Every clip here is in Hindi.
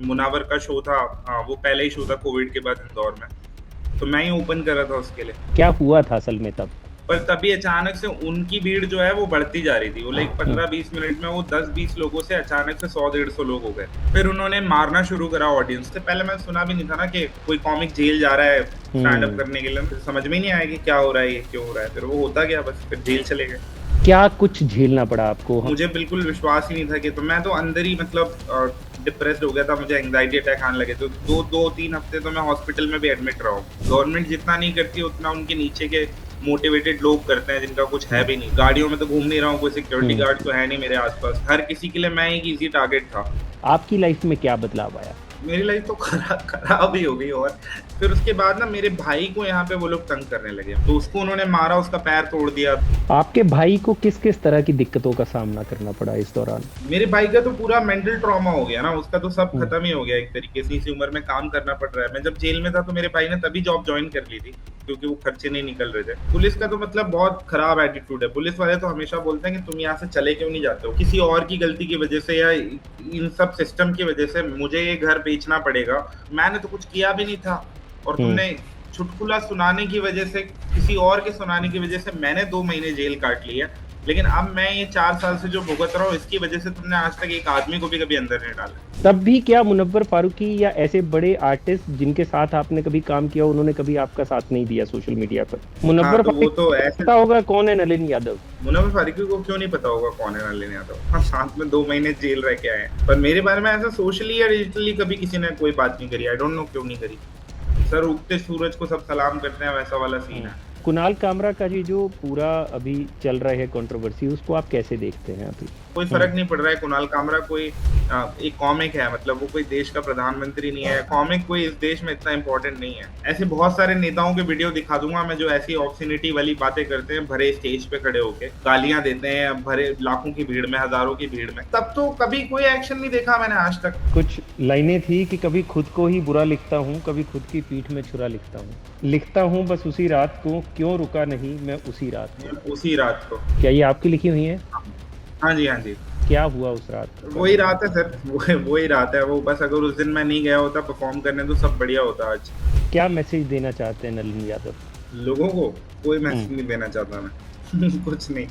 मुनावर का शो था। वो पहले ही शो था कोविड के बाद इंदौर में, तो मैं ही ओपन कर रहा था उसके लिए। क्या हुआ था असल में तब? पर तभी अचानक से उनकी भीड़ जो है वो बढ़ती जा रही थी। वो लाइक हम्म। 15-20 मिनट में वो 10-20 लोगों से अचानक से 100-150 लोग हो गए। फिर उन्होंने मारना शुरू करा ऑडियंस से। पहले मैं सुना भी नहीं था ना कि कोई कॉमिक जेल जा रहा है स्टैंड अप हम्म। करने के लिए। फिर समझ में ही नहीं आया कि क्या हो रहा है, ये क्यों हो रहा है। फिर वो होता गया, बस फिर जेल चले गए। क्या कुछ झेलना पड़ा आपको? मुझे बिल्कुल विश्वास ही नहीं था कि, तो मैं तो अंदर ही मतलब डिप्रेस्ड हो गया था। मुझे एंग्जाइटी अटैक आने लगे, तो 2-3 हफ्ते तो मैं हॉस्पिटल में भी एडमिट रहा हूँ। गवर्नमेंट जितना नहीं करती उतना उनके नीचे के मोटिवेटेड लोग करते हैं, जिनका कुछ है भी नहीं। गाड़ियों में तो घूम नहीं रहा हूँ, कोई सिक्योरिटी हम्म। गार्ड तो है नहीं मेरे आसपास। हर किसी के लिए मैं एक इजी टारगेट था। आपकी लाइफ में क्या बदलाव आया? मेरी लाइफ तो खराब ही हो गई। और फिर उसके बाद ना मेरे भाई को यहाँ पे वो लोग तंग करने लगे, तो उसको उन्होंने मारा, उसका पैर तोड़ दिया। आपके भाई को किस किस तरह की दिक्कतों का सामना करना पड़ा इस दौरान? मेरे भाई का तो पूरा मेंटल ट्रॉमा हो गया ना, उसका तो सब हम्म। खत्म ही हो गया एक तरीके से। इसी उम्र में काम करना पड़ रहा है। मैं जब जेल में था तो मेरे भाई ने तभी जॉब ज्वाइन कर ली थी, क्योंकि वो खर्चे नहीं निकल रहे थे। पुलिस का तो मतलब बहुत खराब एटीट्यूड है। पुलिस वाले तो हमेशा बोलते हैं कि तुम यहाँ से चले क्यों नहीं जाते हो। किसी और की गलती की वजह से या इन सब सिस्टम की वजह से मुझे ये घर बेचना पड़ेगा। मैंने तो कुछ किया भी नहीं था, और हम्म। तुमने चुटकुला सुनाने की वजह से, किसी और के सुनाने की वजह से मैंने 2 महीने जेल काट ली है। लेकिन अब मैं ये 4 साल से जो भुगत रहा हूँ, इसकी वजह से तुमने आज तक एक आदमी को भी कभी अंदर नहीं डाला। तब भी क्या मुनव्वर फारूकी या ऐसे बड़े आर्टिस्ट जिनके साथ आपने कभी काम किया, उन्होंने कभी आपका साथ नहीं दिया सोशल मीडिया पर? हाँ, मुनव्वर तो वो फारूकी तो को ऐसे। पता होगा कौन है नलिन यादव? मुनव्वर फारूकी को क्यों नहीं पता होगा कौन है नलिनी यादव? हाँ, साथ में 2 महीने जेल रह के आए हैं। पर मेरे बारे में ऐसा सोशली या डिजिटली कभी किसी ने कोई बात नहीं करी। आई डोंट नो क्यों नहीं करी। सर उगते सूरज को सब सलाम करते हैं, वैसा वाला सीन हम्म। है। कुणाल कामरा का जो पूरा अभी चल रहा है कंट्रोवर्सी, उसको आप कैसे देखते हैं अभी? कोई हम्म। फर्क नहीं पड़ रहा है। कुणाल कामरा कोई एक कॉमिक है, मतलब वो कोई देश का प्रधानमंत्री नहीं है। कॉमिक कोई इस देश में इतना इंपॉर्टेंट नहीं है। ऐसे बहुत सारे नेताओं के वीडियो दिखा दूंगा मैं, जो ऐसी ऑब्सिनिटी वाली बातें करते हैं भरे स्टेज पे खड़े होके, गालियां देते हैं भरे लाखों की भीड़ में, हजारों की भीड़ में। तब तो कभी कोई एक्शन नहीं देखा मैंने आज तक। कुछ लाइनें थी कि कभी खुद को ही बुरा लिखता हूँ, कभी खुद की पीठ में छुरा लिखता हूँ बस उसी रात को, क्यों रुका नहीं मैं उसी रात को। उसी रात को। क्या ये आपकी लिखी हुई है? हाँ जी, हाँ जी। क्या हुआ उस रात को? वही रात है सर, वही रात है वो। बस अगर उस दिन मैं नहीं गया होता परफॉर्म करने तो सब बढ़िया होता आज। क्या मैसेज देना चाहते हैं नलिन यादव? लोगों को कोई हम्म। मैसेज नहीं देना चाहता मैं। कुछ नहीं,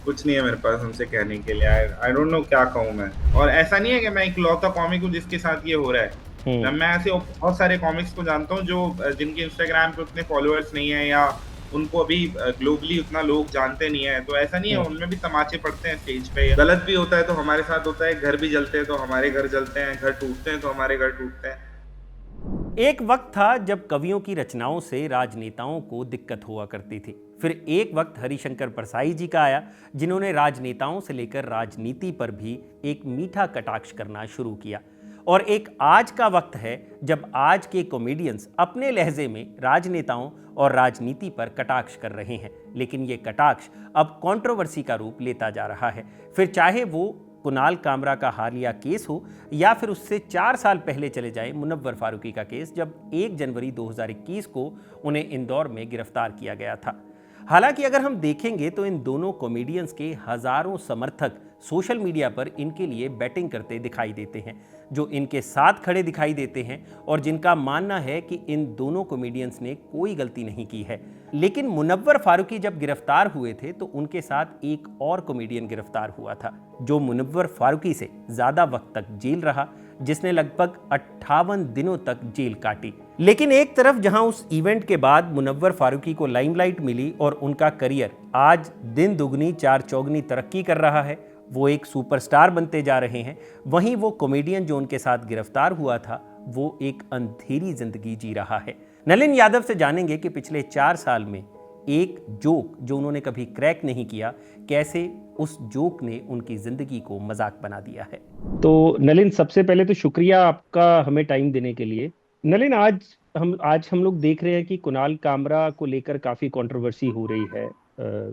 कुछ नहीं है मेरे पास उनसे कहने के लिए। आई डोंट नो क्या कहूँ मैं। और ऐसा नहीं है कि मैं इकलौता कॉमिक हूँ जिसके साथ ये हो रहा है। हम्म। मैं ऐसे बहुत सारे कॉमिक्स को जानता हूँ जो जिनके इंस्टाग्राम पे उतने फॉलोअर्स नहीं है, या उनको अभी ग्लोबली उतना लोग जानते नहीं है। तो ऐसा नहीं है, हम्म। उनमें भी तमाचे पड़ते हैं स्टेज पे। गलत भी होता है तो हमारे साथ होता है। घर भी जलते हैं तो हमारे घर जलते हैं, घर टूटते हैं तो हमारे घर टूटते हैं। एक वक्त था जब कवियों की रचनाओं से राजनेताओं को दिक्कत हुआ करती थी। फिर एक वक्त हरिशंकर परसाई जी का आया, जिन्होंने राजनेताओं से लेकर राजनीति पर भी एक मीठा कटाक्ष करना शुरू किया। और एक आज का वक्त है जब आज के कॉमेडियंस अपने लहजे में राजनेताओं और राजनीति पर कटाक्ष कर रहे हैं। लेकिन ये कटाक्ष अब कंट्रोवर्सी का रूप लेता जा रहा है। फिर चाहे वो कुणाल कामरा का हालिया केस हो, या फिर उससे 4 साल पहले चले जाए मुनव्वर फारूकी का केस, जब 1 जनवरी 2021 को उन्हें इंदौर में गिरफ्तार किया गया था। हालांकि अगर हम देखेंगे तो इन दोनों कॉमेडियंस के हजारों समर्थक सोशल मीडिया पर इनके लिए बैटिंग करते दिखाई देते हैं, जो इनके साथ खड़े दिखाई देते हैं और जिनका मानना है कि इन दोनों कॉमेडियंस ने कोई गलती नहीं की है। लेकिन मुनव्वर फारूकी जब गिरफ्तार हुए थे तो उनके साथ एक और कॉमेडियन गिरफ्तार हुआ था, जो मुनव्वर फारूकी से ज्यादा वक्त तक जेल रहा, जिसने लगभग 58 दिनों तक जेल काटी। लेकिन एक तरफ जहां उस इवेंट के बाद मुनव्वर फारूकी को लाइमलाइट मिली और उनका करियर आज दिन दुगनी चार चौगनी तरक्की कर रहा है, वो एक सुपरस्टार बनते जा रहे हैं, वहीं वो कॉमेडियन जो उनके साथ गिरफ्तार हुआ था वो एक अंधेरी जिंदगी जी रहा है। नलिन यादव से जानेंगे कि पिछले 4 साल में एक जोक जो उन्होंने कभी क्रैक नहीं किया, कैसे उस जोक ने उनकी जिंदगी को मजाक बना दिया है। तो नलिन, सबसे पहले तो शुक्रिया आपका हमें टाइम देने के लिए। नलिन, आज हम लोग देख रहे हैं कि कुणाल कामरा को लेकर काफी कंट्रोवर्सी हो रही है,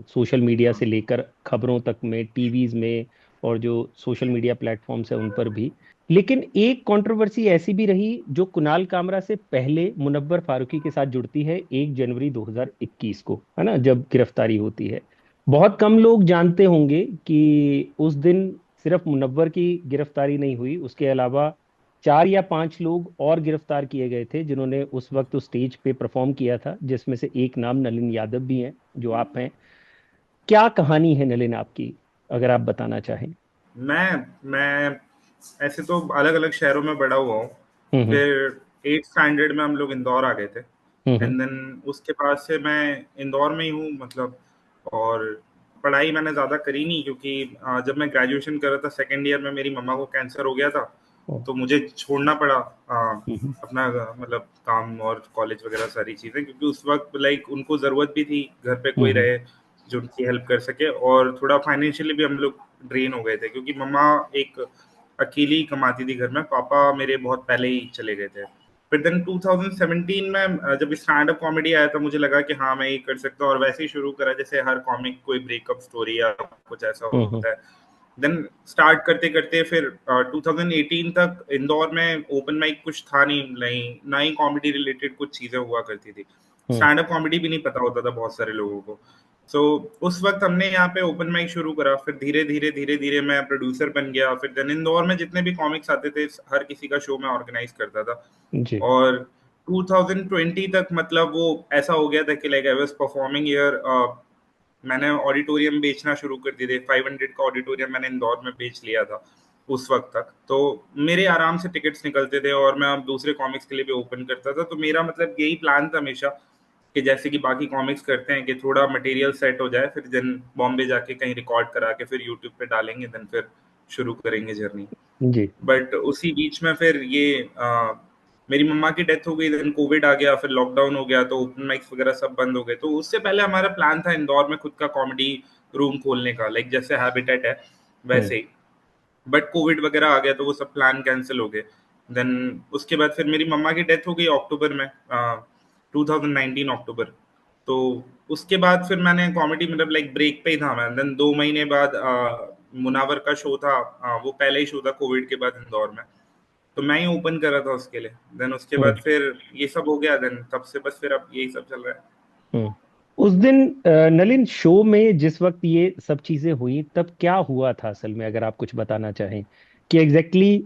सोशल मीडिया से लेकर खबरों तक में, टीवीज में, और जो सोशल मीडिया प्लेटफॉर्म्स है उन पर भी। लेकिन एक कंट्रोवर्सी ऐसी भी रही जो कुणाल कामरा से पहले मुनव्वर फारूकी के साथ जुड़ती है, 1 जनवरी 2021 को, है ना, जब गिरफ्तारी होती है। बहुत कम लोग जानते होंगे कि उस दिन सिर्फ मुनव्वर की गिरफ्तारी नहीं हुई, उसके अलावा 4 या 5 लोग और गिरफ्तार किए गए थे जिन्होंने उस वक्त उस स्टेज पे परफॉर्म किया था, जिसमें से एक नाम नलिन यादव भी हैं, जो आप हैं। क्या कहानी है नलिन आपकी, अगर आप बताना चाहें? मैं ऐसे तो अलग अलग शहरों में बड़ा हुआ हूँ। हम्म। फिर 8th स्टैंडर्ड में हम लोग इंदौर आ गए थे। हम्म। एंड देन उसके बाद से मैं इंदौर में ही हूँ मतलब। और पढ़ाई मैंने ज़्यादा करी नहीं, क्योंकि जब मैं ग्रेजुएशन कर रहा था सेकेंड ईयर में मेरी मम्मा को कैंसर हो गया था। ओ, तो मुझे छोड़ना पड़ा हम्म। अपना मतलब काम और कॉलेज वगैरह सारी चीज़ें, क्योंकि उस वक्त लाइक उनको ज़रूरत भी थी घर पे कोई हम्म। रहे जो उनकी हेल्प कर सके। और थोड़ा फाइनेंशियली भी हम लोग ड्रेन हो गए थे, क्योंकि मम्मा एक अकेली ही कमाती थी घर में, पापा मेरे बहुत पहले ही चले गए थे। फिर देन 2017 में जब स्टैंड अप कॉमेडी आया था, मुझे लगा कि हाँ मैं ये कर सकता हूँ, और वैसे ही शुरू करा जैसे हर कॉमिक कोई ब्रेकअप स्टोरी या कुछ ऐसा हम्म। होता है। देन स्टार्ट करते करते फिर 2018 तक इंदौर में ओपन माइक कुछ था नहीं, नहीं ना ही कॉमेडी रिलेटेड कुछ चीजें हुआ करती थी। हम्म। स्टैंड अप कॉमेडी भी नहीं पता होता था बहुत सारे लोगों को। सो उस वक्त हमने यहाँ पे ओपन माइक शुरू करा। फिर धीरे धीरे मैं प्रोड्यूसर बन गया। फिर देन इंदौर में जितने भी कॉमिक्स आते थे हर किसी का शो मैं ऑर्गेनाइज करता था। जी। और 2020 तक मतलब वो ऐसा हो गया था कि like I was performing here. मैंने ऑडिटोरियम बेचना शुरू कर दिए थे। 500 का ऑडिटोरियम मैंने इंदौर में बेच लिया था उस वक्त तक। तो मेरे आराम से टिकट्स निकलते थे, और मैं अब दूसरे कॉमिक्स के लिए भी ओपन करता था। तो मेरा मतलब यही प्लान था हमेशा कि जैसे कि बाकी कॉमिक्स करते हैं कि थोड़ा मटेरियल सेट हो जाए, फिर देन बॉम्बे जाके कहीं रिकॉर्ड करा के फिर यूट्यूब पे डालेंगे, देन फिर शुरू करेंगे जर्नी। जी। बट उसी बीच में फिर ये मेरी मम्मा की डेथ हो गई, देन कोविड आ गया, फिर लॉकडाउन हो गया, तो ओपन माइक्स वगैरह सब बंद हो गए। तो उससे पहले हमारा प्लान था इंदौर में खुद का कॉमेडी रूम खोलने का, लाइक जैसे हैबिटेट है हम्म। वैसे ही। बट कोविड वगैरह आ गया तो वो सब प्लान कैंसिल हो गए। देन उसके बाद फिर मेरी मम्मा की डेथ हो गई अक्टूबर में, 2019 अक्टूबर। तो उसके बाद फिर मैंने कॉमेडी मतलब लाइक ब्रेक पे ही था मैं। देन 2 महीने बाद मुनावर का शो था। वो पहले ही शो था कोविड के बाद इंदौर में, तो मैं ही ओपन कर रहा था उसके लिए। देन उसके हम्म। बाद फिर ये सब हो गया, देन तब से बस फिर अब यही सब चल रहा है। हम्म। उस दिन नलिन, शो में जिस वक्त ये सब चीजें हुई, तब क्या हुआ था असल में, अगर आप कुछ बताना चाहें कि एग्जैक्टली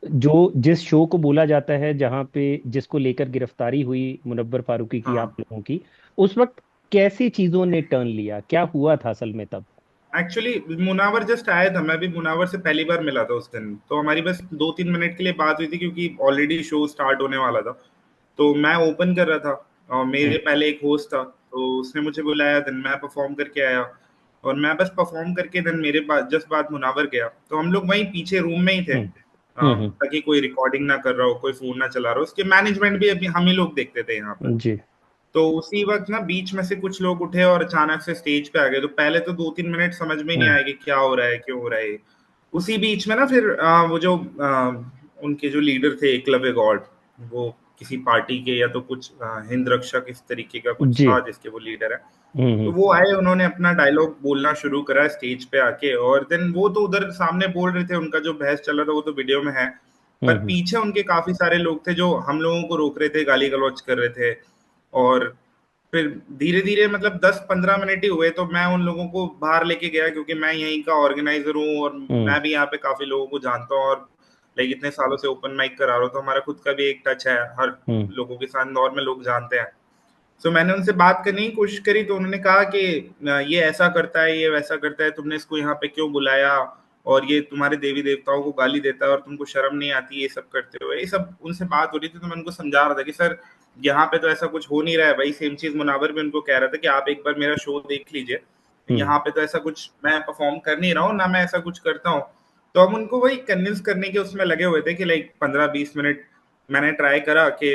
जो जिस शो को बोला जाता है, जहां पे जिसको लेकर गिरफ्तारी हुई मुनव्वर फारूकी की, आप हाँ, लोगों की, उस वक्त कैसी चीजों ने टर्न लिया, क्या हुआ था असल में तब? एक्चुअली मुनावर जस्ट आया था। मैं भी मुनावर से पहली बार मिला था उस दिन, तो हमारी बस 2-3 मिनट के लिए बात हुई थी, क्योंकि ऑलरेडी शो स्टार्ट होने वाला था। तो मैं ओपन कर रहा था और हम्म। मेरे पहले एक होस्ट था, तो उसने मुझे बुलाया, देन मैं परफॉर्म करके आया। और मैं बस परफॉर्म करके देन मेरे बाद जस्ट बाद मुनावर गया, तो हम लोग वहीं पीछे रूम में ही थे, हम्म। हम्म। ताकि कोई रिकॉर्डिंग ना कर रहा हो, कोई फोन ना चला रहा हो। उसके मैनेजमेंट भी अभी हम ही लोग देखते थे यहाँ पर। जी। तो उसी वक्त ना बीच में से कुछ लोग उठे और अचानक से स्टेज पे आ गए। तो पहले तो 2-3 मिनट समझ में ही नहीं हम्म। आया कि क्या हो रहा है, क्यों हो रहा है। उसी बीच में ना फिर वो जो उनके जो लीडर थे एकलव्य गौड़, वो किसी पार्टी के या तो कुछ हिंद रक्षक इस तरीके का कुछ जी। था जिसके वो लीडर है। तो हम्म। वो आए, उन्होंने अपना डायलॉग बोलना शुरू करा स्टेज पे आके। और देन वो तो उधर सामने बोल रहे थे, उनका जो बहस चल रहा था वो तो वीडियो में है। पर हम्म। पीछे उनके काफी सारे लोग थे जो हम लोगों को रोक रहे थे, गाली गलौज कर रहे थे। और फिर धीरे धीरे मतलब 10-15 मिनट ही हुए तो मैं उन लोगों को बाहर लेके गया, क्योंकि मैं यहीं का ऑर्गेनाइजर हूँ और हम्म। मैं भी यहाँ पे काफी लोगों को जानता हूँ। और लाइक इतने सालों से ओपन माइक करा रहा हूँ, तो हमारा खुद का भी एक टच है हर हम्म। लोगों के साथ। इंदौर में लोग जानते हैं। सो मैंने उनसे बात करने की कोशिश करी, तो उन्होंने कहा कि ये ऐसा करता है, ये वैसा करता है, तुमने इसको यहाँ पे क्यों बुलाया, और ये तुम्हारे देवी देवताओं को गाली देता है और तुमको शर्म नहीं आती ये सब करते हो। ये सब उनसे बात हो रही थी, तो मैं उनको समझा रहा था कि सर यहाँ पे तो ऐसा कुछ हो नहीं रहा है भाई। सेम चीज मुनावर भी उनको कह रहा था कि आप एक बार मेरा शो देख लीजिए, हम्म। यहाँ पे तो ऐसा कुछ मैं परफॉर्म कर नहीं रहा हूँ, ना मैं ऐसा कुछ करता हूँ। तो हम उनको वही कन्विंस करने के उसमें लगे हुए थे कि लाइक 15-20 मिनट मैंने ट्राई करा कि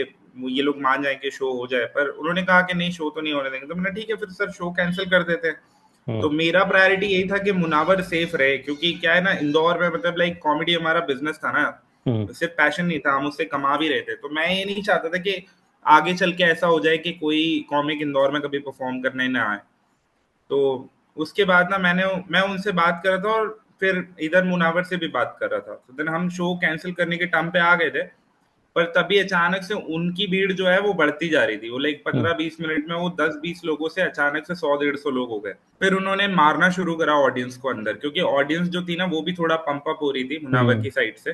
ये लोग मान जाए कि शो हो जाए, पर उन्होंने कहा कि नहीं शो तो नहीं होने देंगे। तो मैंने ठीक है फिर सर शो कैंसिल कर देते हैं। हम्म। तो मेरा प्रायोरिटी यही था कि मुनावर सेफ रहे, क्योंकि क्या है ना इंदौर में मतलब लाइक कॉमेडी हमारा बिजनेस था ना, हम्म। सिर्फ पैशन नहीं था, हम उससे कमा भी रहे थे। तो मैं ये नहीं चाहता था कि आगे चल के ऐसा हो जाए कि कोई कॉमिक इंदौर में कभी परफॉर्म करने ना आए। तो उसके बाद ना मैं उनसे बात कर रहा था, और फिर इधर मुनावर से भी बात कर रहा था। तो देन हम शो कैंसिल करने के टर्म पे आ गए थे। पर तभी अचानक से उनकी भीड़ जो है वो बढ़ती जा रही थी। वो लाइक हम्म। 15-20 मिनट में वो 10-20 लोगों से अचानक से 100-150 लोग हो गए। फिर उन्होंने मारना शुरू करा ऑडियंस को अंदर, क्योंकि ऑडियंस जो थी ना वो भी थोड़ा पंप अप हो रही थी मुनावर हम्म। की साइड से।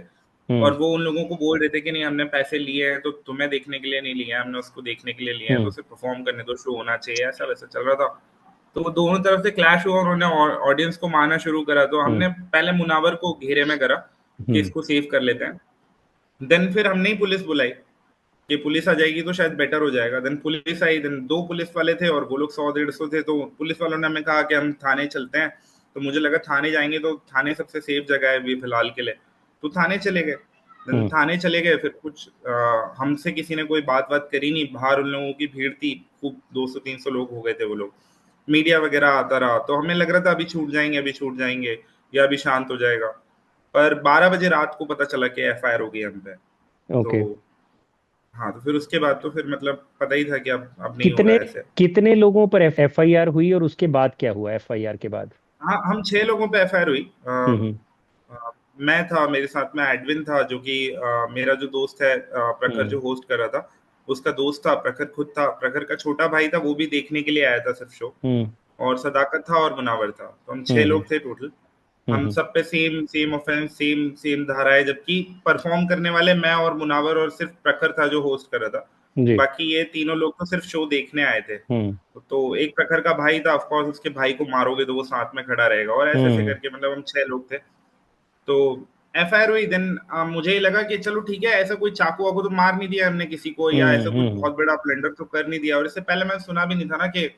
और वो उन लोगों को बोल रहे थे कि नहीं हमने पैसे लिए हैं तो तुम्हें देखने के लिए नहीं लिए हैं, हमने उसको देखने के लिए लिए हैं, तो उसे परफॉर्म करने दो, शो होना चाहिए, ऐसा वैसा चल रहा था। तो वो दोनों तरफ से क्लैश हुआ, उन्होंने ऑडियंस को मारना शुरू करा। तो हमने पहले मुनावर को घेरे में करा कि इसको सेव कर लेते हैं। देन फिर हमने ही पुलिस बुलाई कि पुलिस आ जाएगी तो शायद बेटर हो जाएगा। देन पुलिस आई, देन 2 पुलिस वाले थे और वो लोग 100-150 थे। तो पुलिस वालों ने हमें कहा कि हम थाने चलते हैं। तो मुझे लगा थाने जाएंगे तो थाने सबसे सेफ जगह है अभी फिलहाल के लिए, तो थाने चले गए। देन थाने चले गए, फिर कुछ हमसे किसी ने कोई बात बात करी नहीं। बाहर उन लोगों की भीड़ थी खूब, 200-300 लोग हो गए थे वो लोग। मीडिया वगैरह आता रहा तो हमें लग रहा था अभी छूट जाएंगे, अभी छूट जाएंगे या अभी शांत हो जाएगा। पर 12 बजे रात को पता चला कि एफआईआर हो गई हम पे। ओके। तो हाँ, तो फिर उसके बाद तो फिर मतलब पता ही था कि अब नहीं होगा कितने ऐसे। कितने लोगों पर एफआईआर हुई और उसके बाद क्या हुआ एफआईआर के बाद? हाँ, हम 6 लोगों पे एफआईआर हुई। हम्म। मैं था, मेरे साथ में एडविन था जो कि मेरा जो दोस्त है प्रखर जो हम्म। होस्ट कर रहा था, उसका दोस्त था, प्रखर खुद था, प्रखर का छोटा भाई था, वो भी देखने के लिए आया था सिर्फ शो। हम्म। और सदाकत था और मुनावर था, तो हम 6 हम्म। लोग थे टोटल। हम हम्म। सब पे same same offence, same same धारा है, जबकि परफॉर्म करने वाले मैं और मुनावर और सिर्फ प्रखर था जो होस्ट कर रहा था। जी। बाकी ये तीनों लोग तो सिर्फ शो देखने आए थे। हम्म। तो एक प्रखर का भाई था, ऑफ कोर्स उसके भाई को मारोगे तो वो साथ में खड़ा रहेगा, और ऐसे ऐसे हम्म। करके मतलब हम 6 लोग थे। तो एफआईआर हुई। देन मुझे ही लगा कि चलो ठीक है, ऐसा कोई चाकू वाकू तो मार नहीं दिया हमने किसी को, या ऐसा कुछ हम्म। बहुत बड़ा ब्लंडर तो कर नहीं दिया। और इससे पहले मैंने सुना भी नहीं था ना कि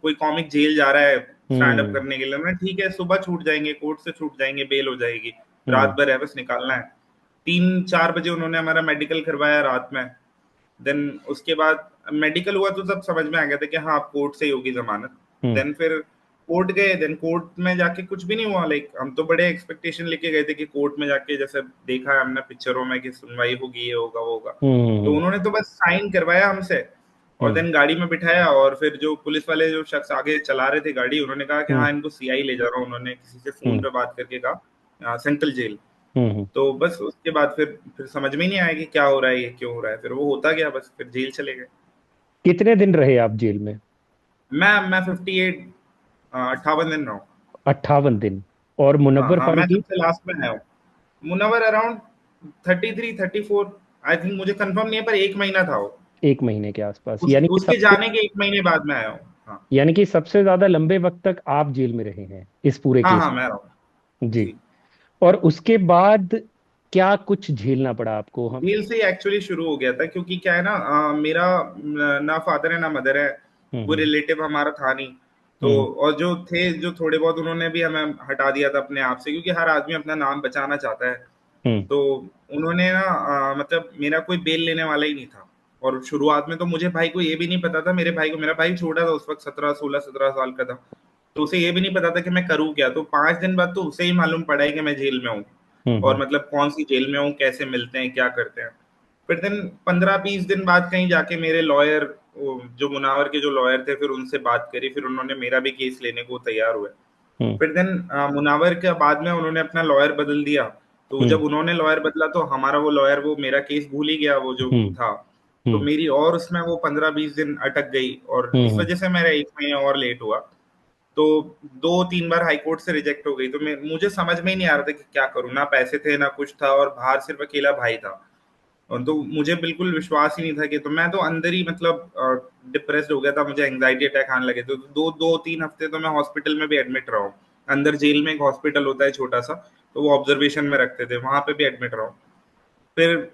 कोई कॉमिक जेल जा रहा है स्टैंड अप हम्म। करने के लिए। मैंने ठीक है, सुबह छूट जाएंगे, कोर्ट से छूट जाएंगे, बेल हो जाएगी, रात हम्म। भर है बस निकालना है। 3-4 बजे उन्होंने हमारा मेडिकल करवाया रात में। देन उसके बाद मेडिकल हुआ तो तब समझ में आ गया था कि हाँ अब कोर्ट से ही होगी जमानत। हम्म। देन फिर कोर्ट गए। देन कोर्ट में जाके कुछ भी नहीं हुआ। लाइक हम तो बड़े एक्सपेक्टेशन लेके गए थे कि कोर्ट में जाके जैसे देखा है हमने पिक्चरों में कि सुनवाई होगी, ये होगा वो होगा। तो हम्म। उन्होंने तो बस साइन करवाया हमसे और हम्म। देन गाड़ी में बिठाया। और फिर जो पुलिस वाले जो शख्स आगे चला रहे थे गाड़ी, उन्होंने कहा कि हाँ इनको सीआई ले जा रहा हूँ। उन्होंने किसी से फोन हम्म। पे बात करके कहा सेंट्रल जेल। हम्म। तो बस उसके बाद फिर समझ में ही नहीं आया कि क्या हो रहा है, ये क्यों हो रहा है। फिर वो होता गया, बस फिर जेल चले गए। कितने दिन रहे आप जेल में? मैं 58 58 दिन रहा हूँ। 58 दिन। और हाँ मुनव्वर हाँ, मैं फारूकी? सबसे लास्ट में आया हूँ। मुनव्वर अराउंड 33-34, आई थिंक, मुझे कंफर्म नहीं है, पर 1 महीना था वो। 1 महीने के आसपास, यानी कि उसके सबसे जाने के 1 महीने बाद में आया हूँ। हाँ यानी कि सबसे ज्यादा लंबे वक्त तक आप जेल में रहे हैं इस पूरे हाँ केस हाँ, मैं रहा हूँ में। जी। जी। और उसके बाद क्या कुछ झेलना पड़ा आपको? हम। जेल से ही एक्चुअली शुरू हो गया था, क्योंकि क्या है ना, मेरा ना फादर है ना मदर है, वो हम्म। रिलेटिव हमारा था नहीं। तो हम्म। और जो थे, जो थोड़े बहुत, उन्होंने भी हमें हटा दिया था अपने आप से, क्योंकि हर आदमी अपना नाम बचाना चाहता है। हम्म। तो उन्होंने ना मतलब मेरा कोई बेल लेने वाला ही नहीं था। और शुरुआत में तो मुझे भाई को ये भी नहीं पता था, मेरे भाई को, मेरा भाई छोटा था उस वक्त, 17 16 17 साल का था। तो उसे ये भी नहीं पता था कि मैं करूँ क्या। तो 5 दिन बाद तो उसे ही मालूम पड़ा है कि मैं जेल में हूँ, और हम्म। मतलब कौन सी जेल में हूँ, कैसे मिलते हैं, क्या करते हैं। फिर दिन 15-20 दिन बाद कहीं जाके मेरे लॉयर, जो मुनावर के जो लॉयर थे, फिर उनसे बात करी, फिर उन्होंने मेरा भी केस लेने को तैयार हुए। हम्म। फिर दिन मुनावर के बाद में उन्होंने अपना लॉयर बदल दिया। तो हम्म। जब उन्होंने लॉयर बदला तो हमारा वो लॉयर, वो मेरा केस भूल ही गया वो जो हम्म। था। तो हम्म। मेरी और उसमें वो 15-20 दिन अटक गई, और इस हम्म। वजह से मेरा 1 महीने और लेट हुआ। तो 2-3 बार हाई कोर्ट से रिजेक्ट हो गई। तो मुझे समझ में ही नहीं आ रहा था कि क्या करूं, ना पैसे थे ना कुछ था, और बाहर सिर्फ अकेला भाई था। और तो मुझे बिल्कुल विश्वास ही नहीं था कि, तो मैं तो अंदर ही मतलब डिप्रेस्ड हो गया था, मुझे एंग्जाइटी अटैक आने लगे थे। तो 2-3 हफ्ते तो मैं हॉस्पिटल में भी एडमिट रहा हूँ। अंदर जेल में एक हॉस्पिटल होता है छोटा सा, तो वो ऑब्जर्वेशन में रखते थे, वहां पे भी एडमिट रहा हूँ। फिर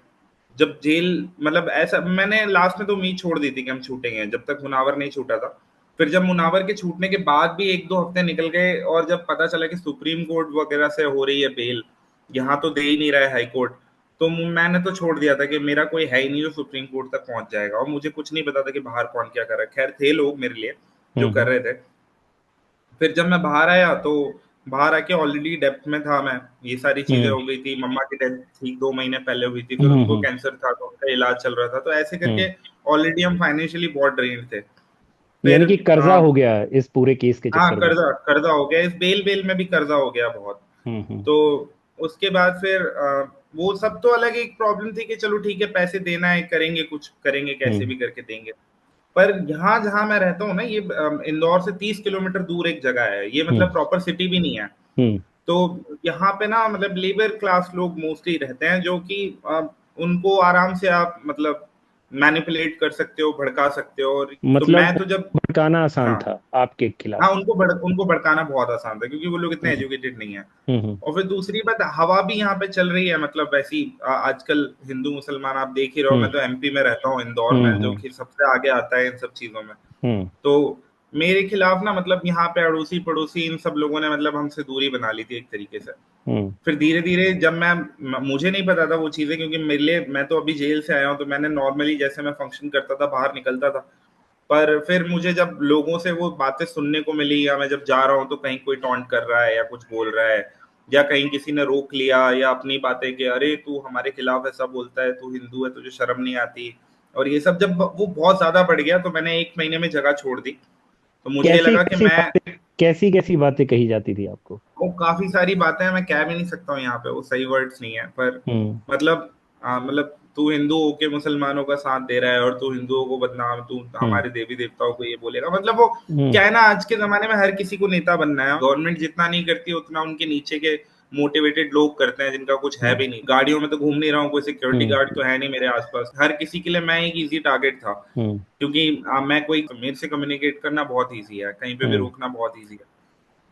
जब जेल, मतलब ऐसा, मैंने लास्ट में तो उम्मीद छोड़ दी थी कि हम छूटेंगे, जब तक मुनावर नहीं छूटा था। फिर जब मुनावर के छूटने के बाद भी 1-2 हफ्ते निकल गए, और जब पता चला कि सुप्रीम कोर्ट वगैरह से हो रही है बेल, यहाँ तो दे ही नहीं रहा है हाई कोर्ट, तो मैंने तो छोड़ दिया था कि मेरा कोई है ही नहीं जो सुप्रीम कोर्ट तक पहुंच जाएगा। और मुझे कुछ नहीं पता था कि बाहर कौन क्या कर रहा है। खैर थे लोग मेरे लिए जो कर हम्म। रहे थे। फिर जब मैं बाहर आया तो बाहर आके ऑलरेडी डेप्थ में था मैं, ये सारी चीजें हम्म। हो गई थी, मम्मा की डेथ थी 2 महीने पहले हुई थी, फिर उनको हम्म। कैंसर था तो उनका इलाज चल रहा था। तो ऐसे हम्म। करके ऑलरेडी हम फाइनेंशियली बहुत ड्रेन थे। यानी फिर कि कर्जा हो गया इस पूरे केस के हाँ, चक्कर में। कर्जा कर्जा हो गया, इस बेल बेल में भी कर्जा हो गया बहुत। हम्म। तो उसके बाद फिर वो सब तो अलग एक प्रॉब्लम थी कि चलो ठीक है, पैसे देना है, करेंगे, कुछ करेंगे, कैसे हम्म। भी करके देंगे। पर यहाँ जहाँ मैं रहता हूँ ना, ये इंदौर से 30 किलोमीटर दूर एक जगह है, ये हम्म। मतलब प्रॉपर सिटी भी नहीं है। हम्म। तो यहाँ पे ना मतलब लेबर क्लास लोग मोस्टली रहते हैं, जो कि उनको आराम से आप मतलब मैनिपुलेट कर सकते हो, भड़का सकते हो। और तो मतलब मैं तो जब भड़काना आसान हाँ था आपके खिलाफ। हाँ, उनको भड़काना बहुत आसान था क्योंकि वो लोग इतने हम्म एजुकेटेड नहीं है। हम्म और फिर दूसरी बात, हवा भी यहाँ पे चल रही है मतलब वैसी आजकल हिंदू मुसलमान आप देख ही रहो। हम्म मैं तो एमपी में रहता हूँ, इंदौर में, जो हम्म कि सबसे आगे आता है इन सब चीजों में। हम्म तो मेरे खिलाफ ना मतलब यहाँ पे अड़ोसी पड़ोसी इन सब लोगों ने मतलब हमसे दूरी बना ली थी एक तरीके से। हम्म फिर धीरे धीरे जब मुझे नहीं पता था वो चीजें, क्योंकि मेरे लिए, मैं तो अभी जेल से आया हूँ, तो मैंने नॉर्मली जैसे मैं फंक्शन करता था बाहर निकलता था। पर फिर मुझे जब लोगों से वो बातें सुनने को मिली, या मैं जब जा रहा हूँ तो कहीं कोई टॉन्ट कर रहा है या कुछ बोल रहा है, या कहीं किसी ने रोक लिया या अपनी बातें कि अरे तू हमारे खिलाफ ऐसा बोलता है, तू हिंदू है, तुझे शर्म नहीं आती, और ये सब जब वो बहुत ज्यादा बढ़ गया तो मैंने 1 महीने में जगह छोड़ दी। तो मुझे कैसी लगा कि कैसी मैं, बातें कैसी कैसी बातें कही जाती थी आपको? वो काफी सारी बातें हैं, मैं कह भी नहीं सकता हूँ यहाँ पे, वो सही वर्ड्स नहीं है। पर हम्म मतलब मतलब तू हिंदू होके मुसलमानों का साथ दे रहा है, और तू हिंदुओं को बदनाम, तू हम्म हमारे देवी देवताओं को ये बोलेगा, मतलब वो हम्म क्या है ना, आज के जमाने में हर किसी को नेता बनना है। गवर्नमेंट जितना नहीं करती उतना उनके नीचे के मोटिवेटेड लोग करते हैं, जिनका कुछ है हम्म भी नहीं। गाड़ियों में तो घूम नहीं रहा हूँ, कोई सिक्योरिटी हम्म गार्ड तो है नहीं मेरे आसपास। हर किसी के लिए मैं एक इजी टारगेट था, हम्म क्योंकि मैं कोई, मेरे से कम्युनिकेट करना बहुत ईजी है, कहीं पे भी हम्म रोकना बहुत ईजी है।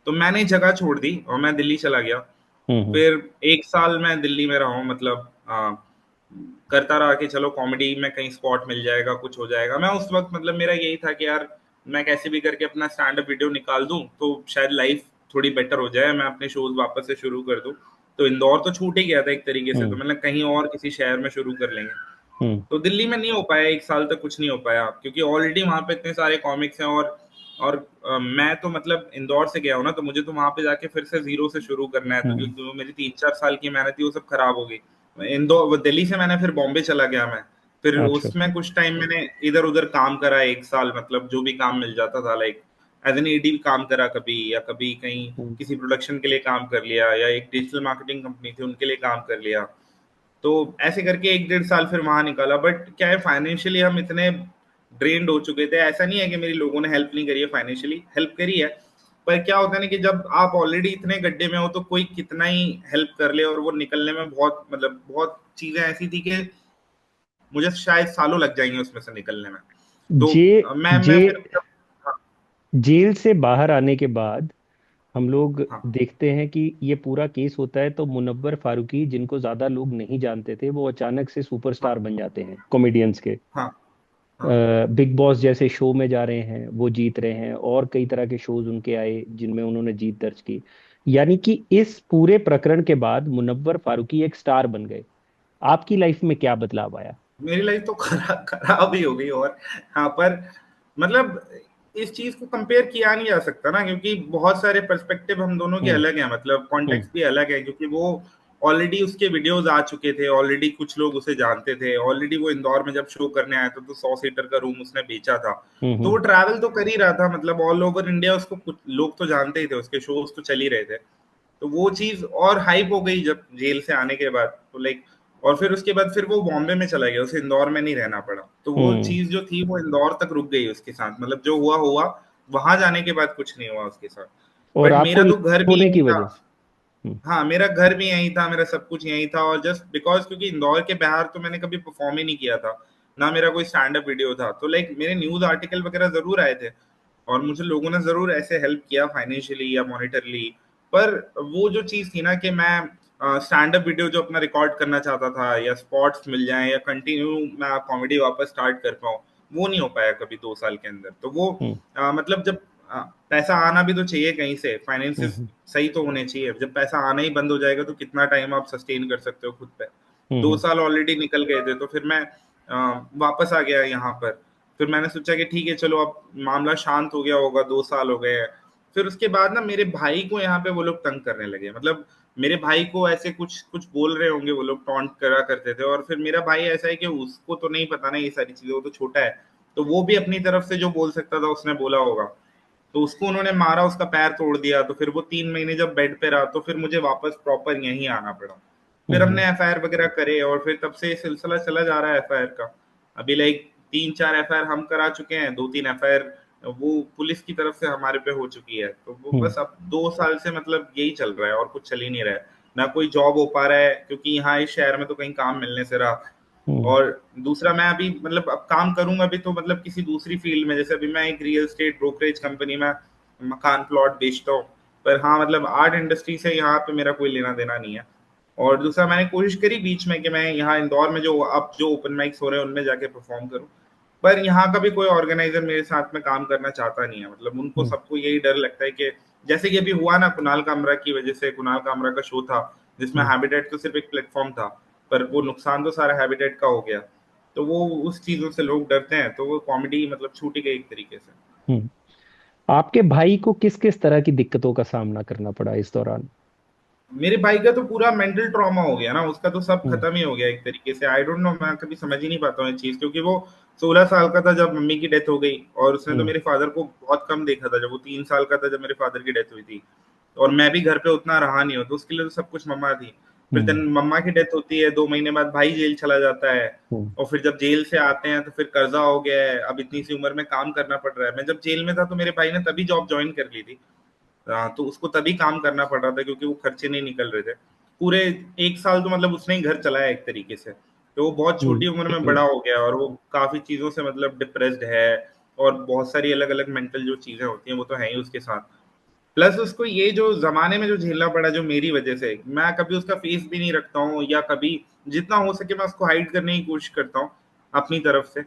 तो मैंने जगह छोड़ दी और मैं दिल्ली चला गया। हम्म फिर 1 साल मैं दिल्ली में रहा हूँ, मतलब करता रहा कि चलो कॉमेडी में कहीं स्पॉट मिल जाएगा, कुछ हो जाएगा। मैं उस वक्त मतलब मेरा यही था कि यार मैं कैसे भी करके अपना स्टैंड अप वीडियो निकाल दूं तो शायद लाइफ थोड़ी बेटर हो जाए, मैं अपने शोज वापस से शुरू कर दूं। तो इंदौर तो छूट ही गया था एक तरीके से, तो हम्म मतलब कहीं और किसी शहर में शुरू कर लेंगे। हम्म तो दिल्ली में नहीं हो पाया, 1 साल तक कुछ नहीं हो पाया, क्योंकि ऑलरेडी वहां पे इतने सारे कॉमिक्स हैं। और मैं तो मतलब इंदौर से गया हूँ ना, तो मुझे तो वहां पे जाके फिर से जीरो से शुरू करना है। तो हम्म, क्योंकि वो मेरी 3-4 साल की मेहनत थी वो सब खराब हो गई। इंदौर, दिल्ली से मैंने फिर बॉम्बे चला गया मैं। फिर अच्छा। उसमें कुछ टाइम मैंने इधर उधर काम करा, 1 साल, मतलब जो भी काम मिल जाता था, लाइक एज एन एडी काम करा कभी, या कभी कहीं हम्म, किसी प्रोडक्शन के लिए काम कर लिया, या एक डिजिटल मार्केटिंग कंपनी थी उनके लिए काम कर लिया। तो ऐसे करके 1-1.5 साल फिर वहां निकाला। बट क्या है, फाइनेंशियली हम इतने ड्रेन्ड हो चुके थे। ऐसा नहीं है कि मेरी लोगों ने हेल्प नहीं करी है, फाइनेंशियली हेल्प करी है। पर क्या होता है ना कि जब आप ऑलरेडी इतने गड्ढे में हो तो कोई कितना ही हेल्प कर ले, और वो निकलने में बहुत मतलब बहुत चीजें ऐसी थी कि मुझे शायद सालों लग जाएंगे उसमें से निकलने में। तो जे मैं जे फिर हाँ जेल से बाहर आने के बाद हम लोग हाँ देखते हैं कि ये पूरा केस होता है तो मुनव्वर फारूकी, जिनको ज्यादा लोग नहीं जानते थे, वो अचानक से हाँ सुपरस्टार बन जाते हैं कॉमेडियंस के। हाँ हाँ बिग बॉस जैसे शो में जा रहे हैं, वो जीत रहे हैं, और कई तरह के शोज उनके आए जिनमें उन्होंने जीत दर्ज की। यानी कि इस पूरे प्रकरण के बाद मुनव्वर फारूकी एक स्टार बन गए। आपकी लाइफ में क्या बदलाव आया? मेरी लाइफ तो खराब खराब ही हो गई। और हाँ, पर मतलब इस चीज को कंपेयर किया नहीं जा सकता ना, क्योंकि बहुत सारे पर्सपेक्टिव हम दोनों के हम्म अलग हैं, मतलब हम्म कॉन्टेक्स्ट भी अलग है। क्योंकि वो ऑलरेडी उसके वीडियोस आ चुके थे, ऑलरेडी कुछ लोग उसे जानते थे, ऑलरेडी वो इंदौर में जब शो करने आया था तो 100 सीटर का रूम उसने बेचा था। तो वो हम्म ट्रैवल तो कर ही रहा था, मतलब ऑल ओवर इंडिया उसको कुछ लोग तो जानते ही थे, उसके शोज तो चल ही रहे थे। तो वो चीज और हाइप हो गई जब जेल से आने के बाद, तो लाइक, और फिर उसके बाद फिर वो बॉम्बे में चला गया, उसे इंदौर में नहीं रहना पड़ा। तो वो हम्म। चीज जो थी वो इंदौर तक रुक गई उसके साथ, मतलब जो हुआ हुआ, वहां जाने के बाद कुछ नहीं हुआ उसके साथ। और बट आपको मेरा तो घर भी होने यही की था। वजह से। हाँ, मेरा घर भी यही था, मेरा सब कुछ यही था। और जस्ट बिकॉज क्योंकि इंदौर के बाहर तो मैंने कभी परफॉर्म ही नहीं किया था, ना मेरा कोई स्टैंड अप वीडियो था, तो लाइक मेरे न्यूज आर्टिकल वगैरह जरूर आए थे, और मुझे लोगों ने जरूर ऐसे हेल्प किया फाइनेंशियली या मॉनिटरली। पर वो जो चीज थी ना कि मैं स्टैंड अप वीडियो जो अपना रिकॉर्ड करना चाहता था, या स्पॉट्स मिल जाएं, या कंटिन्यू मैं कॉमेडी वापस स्टार्ट कर पाऊँ, वो नहीं हो पाया कभी 2 साल के अंदर। तो वो हम्म मतलब जब पैसा आना भी तो चाहिए कहीं से, फाइनेंसिस हम्म सही तो होने चाहिए। जब पैसा आना ही बंद हो जाएगा तो कितना टाइम आप सस्टेन कर सकते हो खुद पे। दो हम्म साल ऑलरेडी निकल गए थे, तो फिर मैं वापस आ गया यहाँ पर। फिर मैंने सोचा कि ठीक है चलो, अब मामला शांत हो गया होगा, 2 साल हो गए हैं। फिर उसके बाद ना मेरे भाई को यहाँ पे वो लोग तंग करने लगे, मतलब मेरे भाई को ऐसे कुछ कुछ बोल रहे होंगे, वो लोग टॉन्ट करा करते थे। और फिर मेरा भाई ऐसा है कि उसको तो नहीं पता ना ये सारी चीजें, वो तो छोटा है, तो वो भी अपनी तरफ से जो बोल सकता था उसने बोला होगा। तो उसको उन्होंने मारा, उसका पैर तोड़ दिया। तो फिर वो 3 महीने जब बेड पे रहा, तो फिर मुझे वापस प्रॉपर यहीं आना पड़ा। फिर हम्म हमने एफआईआर वगैरह करे, और फिर तब से ये सिलसिला चला जा रहा है एफआईआर का। अभी लाइक 3-4 एफआईआर हम करा चुके हैं, 2-3 एफआईआर वो पुलिस की तरफ से हमारे पे हो चुकी है। तो वो हम्म बस अब 2 साल से मतलब यही चल रहा है और कुछ चल ही नहीं रहा है। ना कोई जॉब हो पा रहा है, क्योंकि यहाँ इस शहर में तो कहीं काम मिलने से रहा। हम्म और दूसरा, मैं अभी मतलब अब काम करूंगा भी तो मतलब किसी दूसरी फील्ड में, जैसे अभी मैं एक रियल एस्टेट ब्रोकरेज कंपनी में मकान प्लॉट बेचता हूँ। पर हाँ, मतलब आर्ट इंडस्ट्री से यहाँ पे मेरा कोई लेना देना नहीं है। और दूसरा, मैंने कोशिश करी बीच में कि मैं यहाँ इंदौर में जो अब जो ओपन माइक्स हो रहे हैं उनमें जाके परफॉर्म करूँ। पर यहाँ का भी कोई ऑर्गेनाइजर मेरे साथ में काम करना चाहता नहीं है। मतलब उनको हम्म सबको यही डर लगता है कि जैसे कि अभी हुआ ना, कुणाल कामरा की वजह से, कुणाल कामरा का शो था जिसमें हम्म हैबिटेट तो सिर्फ एक प्लेटफॉर्म था, पर वो नुकसान तो सारा हैबिटेट का हो गया। तो वो उस चीजों से लोग डरते हैं, तो वो कॉमेडी मतलब छूट ही गई एक तरीके से। हम्म। आपके भाई को किस किस तरह की दिक्कतों का सामना करना पड़ा इस दौरान? मेरे भाई का तो पूरा मेंटल ट्रॉमा हो गया ना, उसका तो सब हम्म खत्म ही हो गया एक तरीके से। आई डोंट नो, मैं कभी समझ ही नहीं पाता हूँ ये चीज, क्योंकि वो 16 साल का था जब मम्मी की डेथ हो गई, और उसने तो हम्म मेरे फादर को बहुत कम देखा था। जब वो 3 साल का था जब मेरे फादर की डेथ हुई थी, और मैं भी घर पे उतना रहा नहीं हूँ, तो उसके लिए तो सब कुछ मम्मा थी। फिर हम्म दिन मम्मा की डेथ होती है, 2 महीने बाद भाई जेल चला जाता है। हम्म और फिर जब जेल से आते हैं तो फिर कर्जा हो गया है, अब इतनी सी उम्र में काम करना पड़ रहा है। मैं जब जेल में था तो मेरे भाई ने तभी जॉब ज्वाइन कर ली थी। तो उसको तभी काम करना पड़ रहा था, क्योंकि वो खर्चे नहीं निकल रहे थे पूरे 1 साल। तो मतलब उसने ही घर चलाया एक तरीके से। तो वो बहुत छोटी उम्र में हम्म बड़ा हो गया, और वो काफी चीजों से मतलब डिप्रेस्ड है। और बहुत सारी अलग अलग मेंटल जो चीजें होती हैं वो तो है ही उसके साथ। प्लस उसको ये जो जमाने में जो झेलना पड़ा जो मेरी वजह से, मैं कभी उसका फेस भी नहीं रखता हूँ, या कभी जितना हो सके मैं उसको हाइड करने की कोशिश करता हूँ अपनी तरफ से।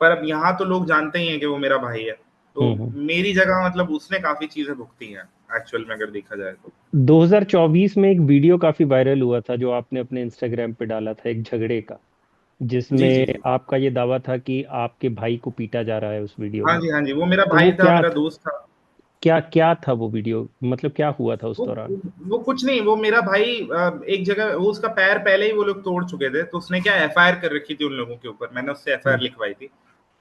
पर अब यहाँ तो लोग जानते ही हैं कि वो मेरा भाई है। तो हम्म। मेरी जगह मतलब उसने काफी चीजें भुगती हैं एक्चुअल में, अगर देखा जाए तो। 2024 में एक वीडियो काफी वायरल हुआ था जो आपने अपने इंस्टाग्राम पे डाला था, एक झगड़े का, जी जी जिसमें जी। आपका ये दावा था कि आपके भाई को पीटा जा रहा है उस वीडियो हाँ में। जी, हाँ जी, वो मेरा तो वो भाई था, क्या मेरा दोस्त था। क्या क्या था वो वीडियो, मतलब क्या हुआ था उस वो दौरान? वो कुछ नहीं, वो मेरा भाई एक जगह, वो उसका पैर पहले ही वो लोग तोड़ चुके थे, तो उसने क्या एफआईआर कर रखी थी उन लोगों के ऊपर। मैंने उससे एफआईआर हम्म लिखवाई थी।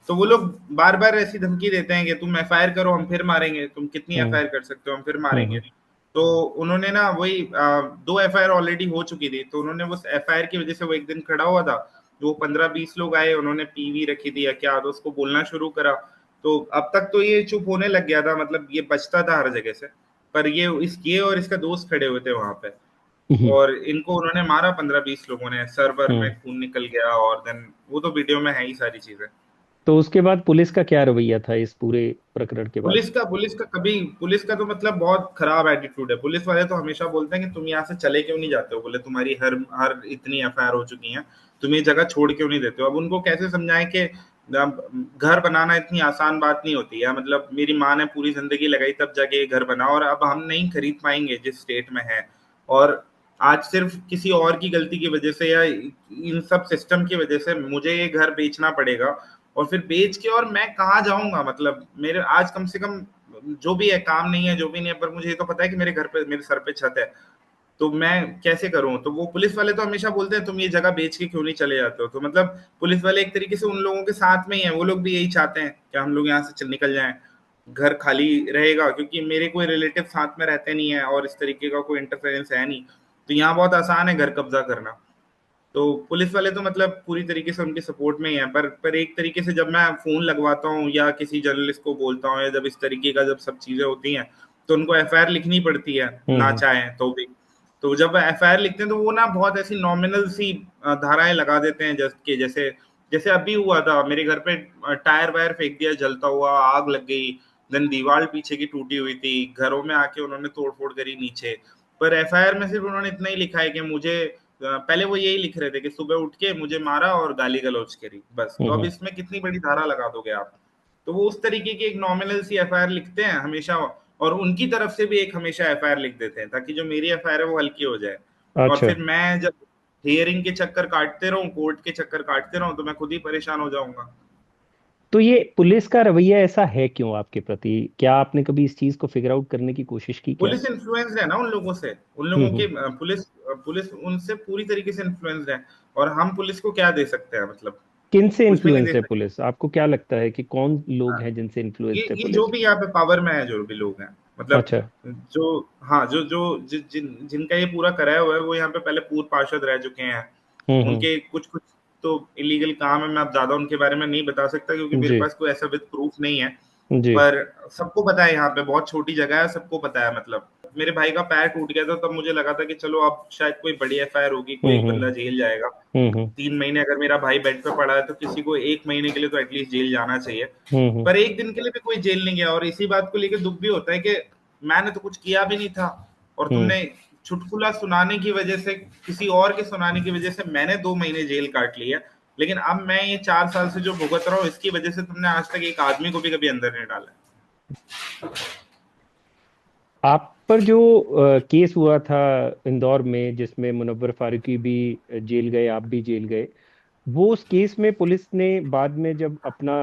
तो वो लोग बार बार ऐसी धमकी देते हैं कि तुम एफआईआर करो हम फिर मारेंगे, तुम कितनी हम्म एफआईआर कर सकते हो, हम फिर मारेंगे। हम्म तो उन्होंने ना वही 2 एफआईआर ऑलरेडी हो चुकी थी, तो उन्होंने उस एफआईआर की वजह से वो एक दिन खड़ा हुआ था। जो 15-20 लोग आए, उन्होंने पीवी रखी थी या क्या, तो उसको बोलना शुरू करा। तो अब तक तो ये चुप होने लग गया था, मतलब ये बचता था हर जगह से। पर ये और इसका दोस्त खड़े हुए थे वहां पे, हम्म और इनको उन्होंने मारा 15-20 लोगों ने, सर्वर में हम्म। खून निकल गया, और देन वो तो वीडियो में है ही सारी चीजें। तो उसके बाद पुलिस का क्या रवैया था इस पूरे प्रकरण के बाद? पुलिस का तो मतलब बहुत खराब एटीट्यूड है। पुलिस वाले तो हमेशा बोलते हैं कि तुम यहाँ से चले क्यों नहीं जाते हो, बोले तुम्हारी हर हर इतनी एफआईआर हो चुकी हैं, तुम ये जगह छोड़ क्यों नहीं देते हो। अब उनको कैसे समझाएं कि घर बनाना इतनी आसान बात नहीं होती है। मतलब मेरी माँ ने पूरी जिंदगी लगाई तब जाके ये घर बना, और अब हम नहीं खरीद पाएंगे जिस स्टेट में है। और आज सिर्फ किसी और की गलती की वजह से या इन सब सिस्टम की वजह से मुझे ये घर बेचना पड़ेगा। और फिर बेच के और मैं कहाँ जाऊंगा, मतलब मेरे आज कम से कम जो भी है काम नहीं है, जो भी नहीं है, पर मुझे ये तो पता है कि मेरे घर पे मेरे सर पे छत है। तो मैं कैसे करूं। तो वो पुलिस वाले तो हमेशा बोलते हैं तुम ये जगह बेच के क्यों नहीं चले जाते हो। तो मतलब पुलिस वाले एक तरीके से उन लोगों के साथ में ही है, वो लोग भी यही चाहते हैं कि हम लोग यहाँ से निकल जाएं, घर खाली रहेगा, क्योंकि मेरे कोई रिलेटिव साथ में रहते नहीं है और इस तरीके का कोई इंटरफेरेंस है नहीं। तो यहाँ बहुत आसान है घर कब्जा करना। तो पुलिस वाले तो मतलब पूरी तरीके से उनके सपोर्ट में ही है। पर एक तरीके से जब मैं फोन लगवाता हूँ या किसी जर्नलिस्ट को बोलता हूँ, या जब इस तरीके का जब सब चीजें होती हैं, तो उनको एफआईआर लिखनी पड़ती है ना हम्म चाहें तो भी। तो जब एफआईआर लिखते हैं तो वो ना बहुत ऐसी नॉमिनल सी धाराएं लगा देते हैं, जैसे जैसे अभी हुआ था मेरे घर पे, टायर वायर फेंक दिया जलता हुआ, आग लग गई। देन दीवार पीछे की टूटी हुई थी, घरों में आके उन्होंने तोड़फोड़ करी नीचे। पर एफआईआर में सिर्फ उन्होंने इतना ही लिखा है कि मुझे पहले वो यही लिख रहे थे कि सुबह उठ के मुझे मारा और गाली गलौज करी, बस। तो अब हम्म। इसमें कितनी बड़ी धारा लगा दोगे आप। तो वो उस तरीके की एक नॉमिनल सी एफआईआर लिखते हैं हमेशा, और उनकी तरफ से भी एक हमेशा एफआईआर लिख देते हैं ताकि जो मेरी एफआईआर है वो हल्की हो जाए। और अच्छा। फिर मैं जब हियरिंग के चक्कर काटते रहूं, कोर्ट के चक्कर काटते रहूं, तो मैं खुद ही परेशान हो जाऊंगा। तो ये पुलिस का रवैया ऐसा है क्यों आपके प्रति? क्या आपने कभी इस चीज को फिगर आउट करने की कोशिश की क्या? पुलिस इन्फ्लुएंस्ड है ना उन लोगों से, उन लोगों के हम्म। पुलिस उनसे पूरी तरीके से इन्फ्लुएंस्ड है। और हम पुलिस को क्या दे सकते हैं, मतलब किन से कुछ भी नहीं दे इन्फ्लुएंस है सकते। पुलिस? आपको क्या लगता है कि कौन लोग हाँ, हैं जिनसे इन्फ्लुएंस्ड है ये जो पुलिस? भी यहाँ पे पावर में है, जो भी लोग हैं, मतलब अच्छा। जो, हाँ, जो जो जिनका ये पूरा कराया हुआ है, वो यहाँ पे पहले पूर्व पार्षद रह चुके हैं। हम्म। उनके कुछ कुछ तो इलीगल काम है, मैं अब ज्यादा उनके बारे में नहीं बता सकता क्योंकि मेरे जी। पास कोई ऐसा विद प्रूफ नहीं है। जी। पर सबको पता है यहाँ पे बहुत छोटी जगह है, सबको पता है। मतलब मेरे भाई का पैर टूट गया था, तब मुझे लगा था कि चलो अब शायद कोई बड़ी एफआईआर होगी, कोई एक बंदा जेल जाएगा। हम्म। 3 महीने अगर मेरा भाई बेड पे पड़ा है तो किसी को 1 महीने के लिए तो एटलीस्ट जेल जाना चाहिए। हम्म। पर एक दिन के लिए भी कोई जेल नहीं गया, और इसी बात को लेकर दुख भी होता है कि मैंने तो कुछ किया भी नहीं था, और हम्म। तुमने चुटकुला सुनाने की वजह से, किसी और के सुनाने की वजह से मैंने 2 महीने जेल काट लिया। लेकिन अब मैं ये 4 साल से जो भुगत रहा हूँ, इसकी वजह से तुमने आज तक एक आदमी को भी कभी अंदर नहीं डाला। आप पर जो केस हुआ था इंदौर में, जिसमें मुनव्वर फारूकी भी जेल गए, आप भी जेल गए, वो उस केस में पुलिस ने बाद में जब अपना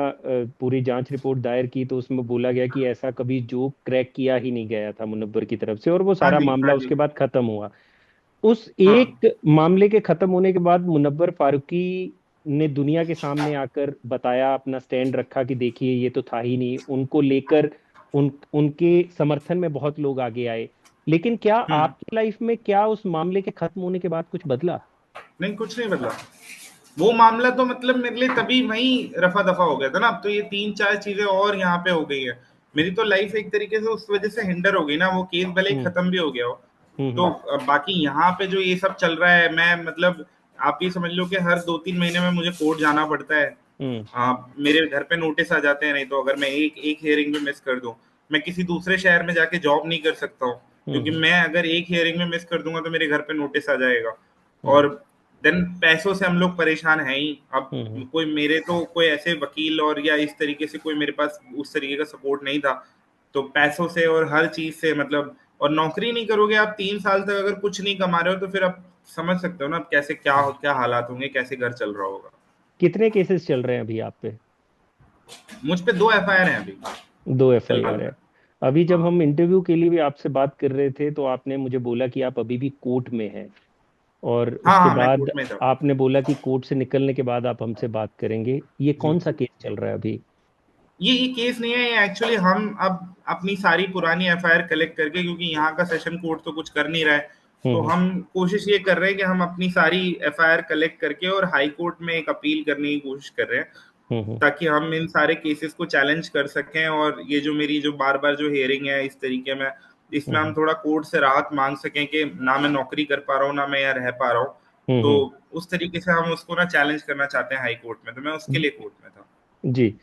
पूरी जांच रिपोर्ट दायर की तो उसमें बोला गया कि ऐसा कभी जोक क्रैक किया ही नहीं गया था मुनव्वर की तरफ से, और वो हाँ सारा जी, हाँ मामला जी। उसके बाद खत्म हुआ। उस हाँ। एक मामले के खत्म होने के बाद मुनव्वर फारूकी ने दुनिया के सामने आकर बताया, अपना स्टैंड रखा कि देखिए ये तो था ही नहीं, उनको लेकर उनके समर्थन में बहुत लोग आगे आए। लेकिन क्या हम्म। आपकी लाइफ में, क्या उस मामले के खत्म होने के बाद कुछ बदला? नहीं, कुछ नहीं बदला। वो मामला तो मतलब मेरे लिए तभी वहीं रफा दफा हो गया था ना। अब तो ये 3-4 चीजें और यहाँ पे हो गई है। मेरी तो लाइफ एक तरीके से उस वजह से हिंडर हो गई ना। वो केस भले ही हम्म। खत्म भी हो गया हो, तो हम्म। बाकी यहाँ पे जो ये सब चल रहा है, मैं मतलब आप ये समझ लो कि हर 2-3 महीने में मुझे कोर्ट जाना पड़ता है। हम्म। मेरे घर पे नोटिस आ जाते हैं, नहीं तो अगर मैं एक एक हियरिंग में मिस कर दूं, मैं किसी दूसरे शहर में जाके जॉब नहीं कर सकता हूँ, क्योंकि हम्म। मैं अगर एक हियरिंग में मिस कर दूंगा तो मेरे घर पे नोटिस आ जाएगा। हम्म। और देन पैसों से हम लोग परेशान हैं ही। अब हम्म। कोई मेरे तो कोई ऐसे वकील और या इस तरीके से कोई मेरे पास उस तरीके का सपोर्ट नहीं था। तो पैसों से और हर चीज से मतलब, और नौकरी नहीं करोगे आप 3 साल तक, अगर कुछ नहीं कमा रहे हो, तो फिर आप समझ सकते हो ना अब कैसे क्या क्या हालात होंगे, कैसे घर चल रहा होगा। कितने केसेस चल रहे हैं अभी आप पे? मुझ पे 2 एफआईआर हैं अभी 2 एफआईआर फिलहाल में। है। अभी जब हाँ। हम इंटरव्यू के लिए भी आपसे बात कर रहे थे तो आपने मुझे बोला कि आप अभी भी कोर्ट में हैं, और हाँ, उसके हाँ, मैं बाद कोर्ट में था। आपने बोला कि कोर्ट से निकलने के बाद आप हमसे बात करेंगे। ये जी। कौन सा केस चल रहा है अभी? ये केस नहीं है, ये एक्चुअली हम अब अपनी सारी पुरानी एफआईआर कलेक्ट करके, क्योंकि यहाँ का सेशन कोर्ट तो कुछ कर नहीं रहा है, तो हम्म। हम कोशिश ये कर रहे हैं कि हम अपनी सारी एफआईआर कलेक्ट करके और हाई कोर्ट में एक अपील करने की कोशिश कर रहे हैं, हम्म। ताकि हम इन सारे केसेस को चैलेंज कर सकें। और ये जो मेरी जो बार बार जो हियरिंग है इस तरीके में, इसमें हम हम्म। थोड़ा कोर्ट से राहत मांग सकें कि ना मैं नौकरी कर पा रहा हूँ, ना मैं यहाँ रह पा रहा हूँ। तो हम्म। उस तरीके से हम उसको ना चैलेंज करना चाहते हैं हाई कोर्ट में, तो मैं उसके लिए कोर्ट में था। जी।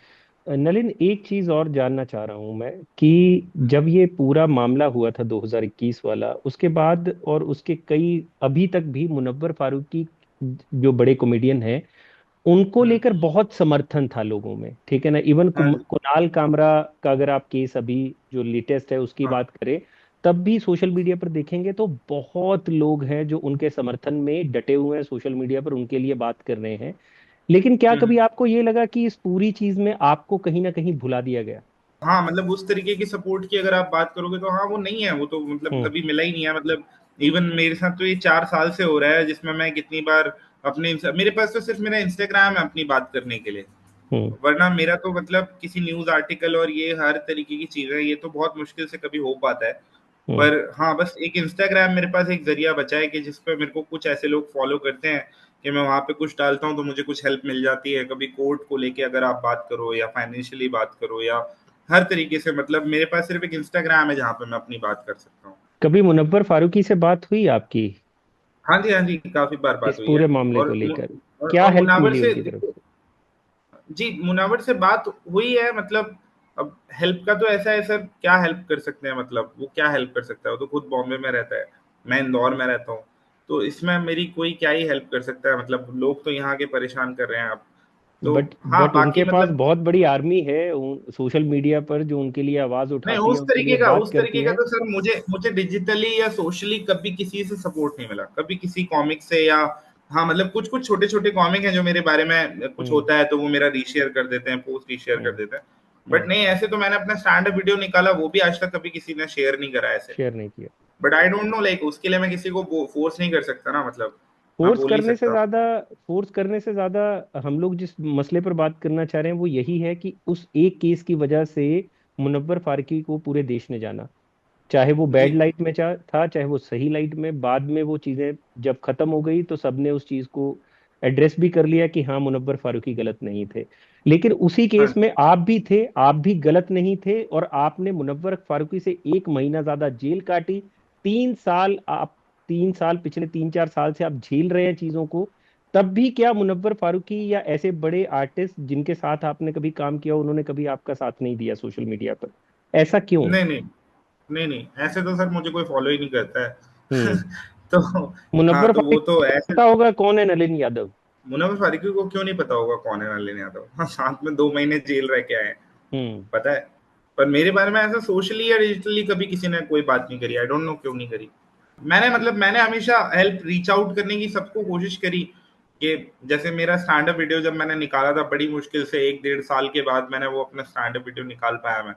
नलिन, एक चीज और जानना चाह रहा हूं मैं कि जब ये पूरा मामला हुआ था 2021 वाला, उसके बाद और उसके कई अभी तक भी मुनव्वर फारूकी जो बड़े कॉमेडियन हैं, उनको हम्म। लेकर बहुत समर्थन था लोगों में, ठीक है ना। इवन हाँ जी। कुणाल कामरा का अगर आप केस अभी जो लेटेस्ट है उसकी हाँ। बात करें, तब भी सोशल मीडिया पर देखेंगे तो बहुत लोग हैं जो उनके समर्थन में डटे हुए हैं, सोशल मीडिया पर उनके लिए बात कर रहे हैं। लेकिन क्या हम्म। कभी आपको ये लगा कि इस पूरी चीज में आपको कहीं ना कहीं भुला दिया गया? हाँ, मतलब उस तरीके की सपोर्ट की अगर आप बात करोगे तो हाँ, वो नहीं है। वो तो मतलब हम्म। कभी मिला ही नहीं है। मतलब इवन मेरे साथ तो ये 4 साल से हो रहा है, जिसमें मैं कितनी बार मेरे पास तो सिर्फ मेरा इंस्टाग्राम है अपनी बात करने के लिए। हम्म। वरना मेरा तो मतलब किसी न्यूज आर्टिकल और ये हर तरीके की चीजें, ये तो बहुत मुश्किल से कभी हो पाता है। हम्म। पर हाँ, बस एक इंस्टाग्राम मेरे पास एक जरिया बचा है कि जिस पे मेरे को कुछ ऐसे लोग फॉलो करते हैं कि मैं वहां पे कुछ डालता हूँ तो मुझे कुछ हेल्प मिल जाती है। कभी कोर्ट को लेके अगर आप बात करो, या फाइनेंशियली बात करो, या हर तरीके से, मतलब मेरे पास सिर्फ एक इंस्टाग्राम है जहाँ पे मैं अपनी बात कर सकता हूँ। कभी मुनव्वर फारूकी से बात हुई आपकी हाँ जी, हाँ जी, काफी बार बात इस हुई है। पूरे मामले को और लेकर? क्या और हेल्प मुनावर मिली से, उनकी तरफ से? जी, मुनावर से बात हुई है। मतलब अब हेल्प का तो ऐसा है सर, क्या हेल्प कर सकते हैं? मतलब वो क्या हेल्प कर सकता है? वो तो खुद बॉम्बे में रहता है, मैं इंदौर में रहता हूँ। तो इसमें मेरी कोई क्या ही हेल्प कर सकता है? मतलब लोग तो यहाँ के परेशान कर रहे हैं अब। तो बट हाँ, बट बाकी उनके पास मतलब बहुत बड़ी आर्मी है सोशल मीडिया पर, जो उनके लिए आवाज नहीं, उठाती है, उनके लिए बात उस करती तरीके का है। तो सर मुझे मुझे डिजिटली या सोशली कभी किसी से सपोर्ट नहीं मिला, कभी किसी कॉमिक से, या हाँ मतलब कुछ कुछ छोटे छोटे कॉमिक हैं जो मेरे बारे में कुछ हम्म। होता है तो वो मेरा रीशेयर कर देते हैं, पोस्ट रीशेयर कर हम्म। देते हैं। बट हम्म। नहीं, ऐसे तो मैंने अपना स्टैंड अप वीडियो निकाला, वो भी आज तक कभी किसी ने शेयर नहीं करा ऐसे। शेयर नहीं किया। But I don't know, like उसके लिए मैं किसी को फोर्स नहीं कर सकता ना। मतलब मैं फोर्स बोल नहीं करने से सकता। ज्यादा फोर्स करने से ज्यादा हम लोग जिस मसले पर बात करना चाह रहे हैं वो यही है कि उस एक केस की वजह से मुनव्वर फारूकी को पूरे देश ने जाना। चाहे वो जी। बैड लाइट में था, चाहे वो सही लाइट में, बाद में वो चीजें जब खत्म हो गई तो सबने उस चीज को एड्रेस भी कर लिया कि हाँ मुनव्वर फारूकी गलत नहीं थे, लेकिन उसी केस हाँ में आप भी थे, आप भी गलत नहीं थे, और आपने मुनव्वर फारूकी से 1 महीना ज्यादा जेल काटी। 3 साल आप, 3 साल, पिछले 3-4 साल से आप झेल रहे हैं चीजों को। तब भी क्या मुनव्वर फारूकी या ऐसे बड़े आर्टिस्ट जिनके साथ आपने कभी काम किया, उन्होंने कभी आपका साथ नहीं दिया सोशल मीडिया पर? ऐसा क्यों? नहीं नहीं नहीं नहीं, ऐसे तो सर मुझे कोई फॉलो ही नहीं करता है। हम्म। तो हाँ, मुनव्वर तो वो फारूकी तो ऐसे। पता होगा कौन है नलिन यादव? मुनव्वर फारूकी को क्यों नहीं पता होगा कौन है नलिन यादव? हाँ, साथ में 2 महीने जेल रह के आए हैं, हम्म। पता है। पर मेरे बारे में ऐसा सोशली या डिजिटली कभी किसी ने कोई बात नहीं करी, आई डोंट नो क्यों नहीं करी। मैंने हमेशा हेल्प रीच आउट करने की सबको कोशिश करी। कि जैसे मेरा स्टैंड अप वीडियो जब मैंने निकाला था, बड़ी मुश्किल से 1-1.5 साल के बाद मैंने वो अपना स्टैंड अप वीडियो निकाल पाया मैं।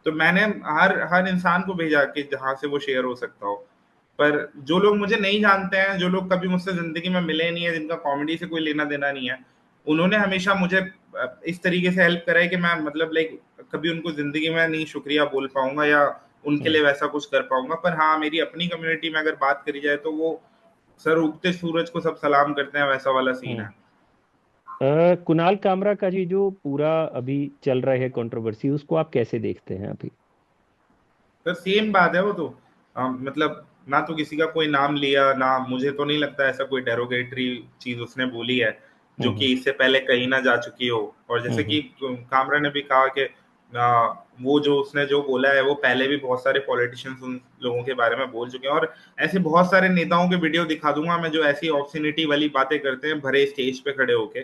तो मैंने हर हर इंसान को भेजा कि जहां से वो शेयर हो सकता हो। पर जो लोग मुझे नहीं जानते हैं, जो लोग कभी मुझसे जिंदगी में मिले नहीं है, जिनका कॉमेडी से कोई लेना देना नहीं है, उन्होंने हमेशा मुझे इस तरीके से हेल्प करा है कि मैं मतलब लाइक कभी उनको जिंदगी में नहीं शुक्रिया बोल पाऊंगा या उनके हम्म। लिए वैसा कुछ कर पाऊंगा। पर हाँ, मेरी अपनी कम्युनिटी में अगर बात करी जाए तो वो सर उगते सूरज को सब सलाम करते हैं, वैसा वाला सीन हम्म। है। कुणाल कामरा का जी जो पूरा अभी चल रहा है कंट्रोवर्सी, उसको आप कैसे देखते हैं अभी? सर सेम बात है वो तो। मतलब ना तो किसी का कोई नाम लिया, ना मुझे तो नहीं लगता ऐसा कोई डेरोगेटरी चीज उसने बोली है जो हम्म। कि इससे पहले कहीं ना जा चुकी हो। और जैसे हम्म। कि कामरा ने भी कहा कि वो जो उसने जो बोला है वो पहले भी बहुत सारे पॉलिटिशियंस उन लोगों के बारे में बोल चुके हैं। और ऐसे बहुत सारे नेताओं के वीडियो दिखा दूंगा मैं जो ऐसी ऑब्सिनिटी वाली बातें करते हैं भरे स्टेज पे खड़े होके,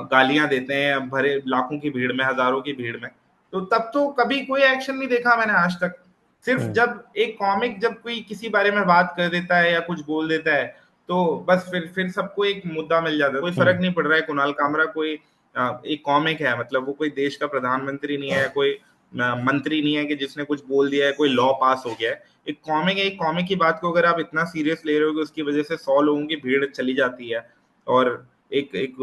गालियां देते हैं भरे लाखों की भीड़ में, हजारों की भीड़ में। तो तब तो कभी कोई एक्शन नहीं देखा मैंने आज तक। सिर्फ हम्म। जब एक कॉमिक जब कोई किसी बारे में बात कर देता है या कुछ बोल देता है, तो बस फिर सबको एक मुद्दा मिल जाता है। कोई फर्क हम्म। नहीं पड़ रहा है कुणाल कामरा कोई एक कॉमिक है, मतलब वो कोई देश का प्रधानमंत्री नहीं है, कोई मंत्री नहीं है कि जिसने कुछ बोल दिया है, कोई लॉ पास हो गया है। एक कॉमिक है, एक कॉमिक की बात को अगर आप इतना सीरियस ले रहे हो कि उसकी वजह से 100 लोगों की भीड़ चली जाती है, और एक एक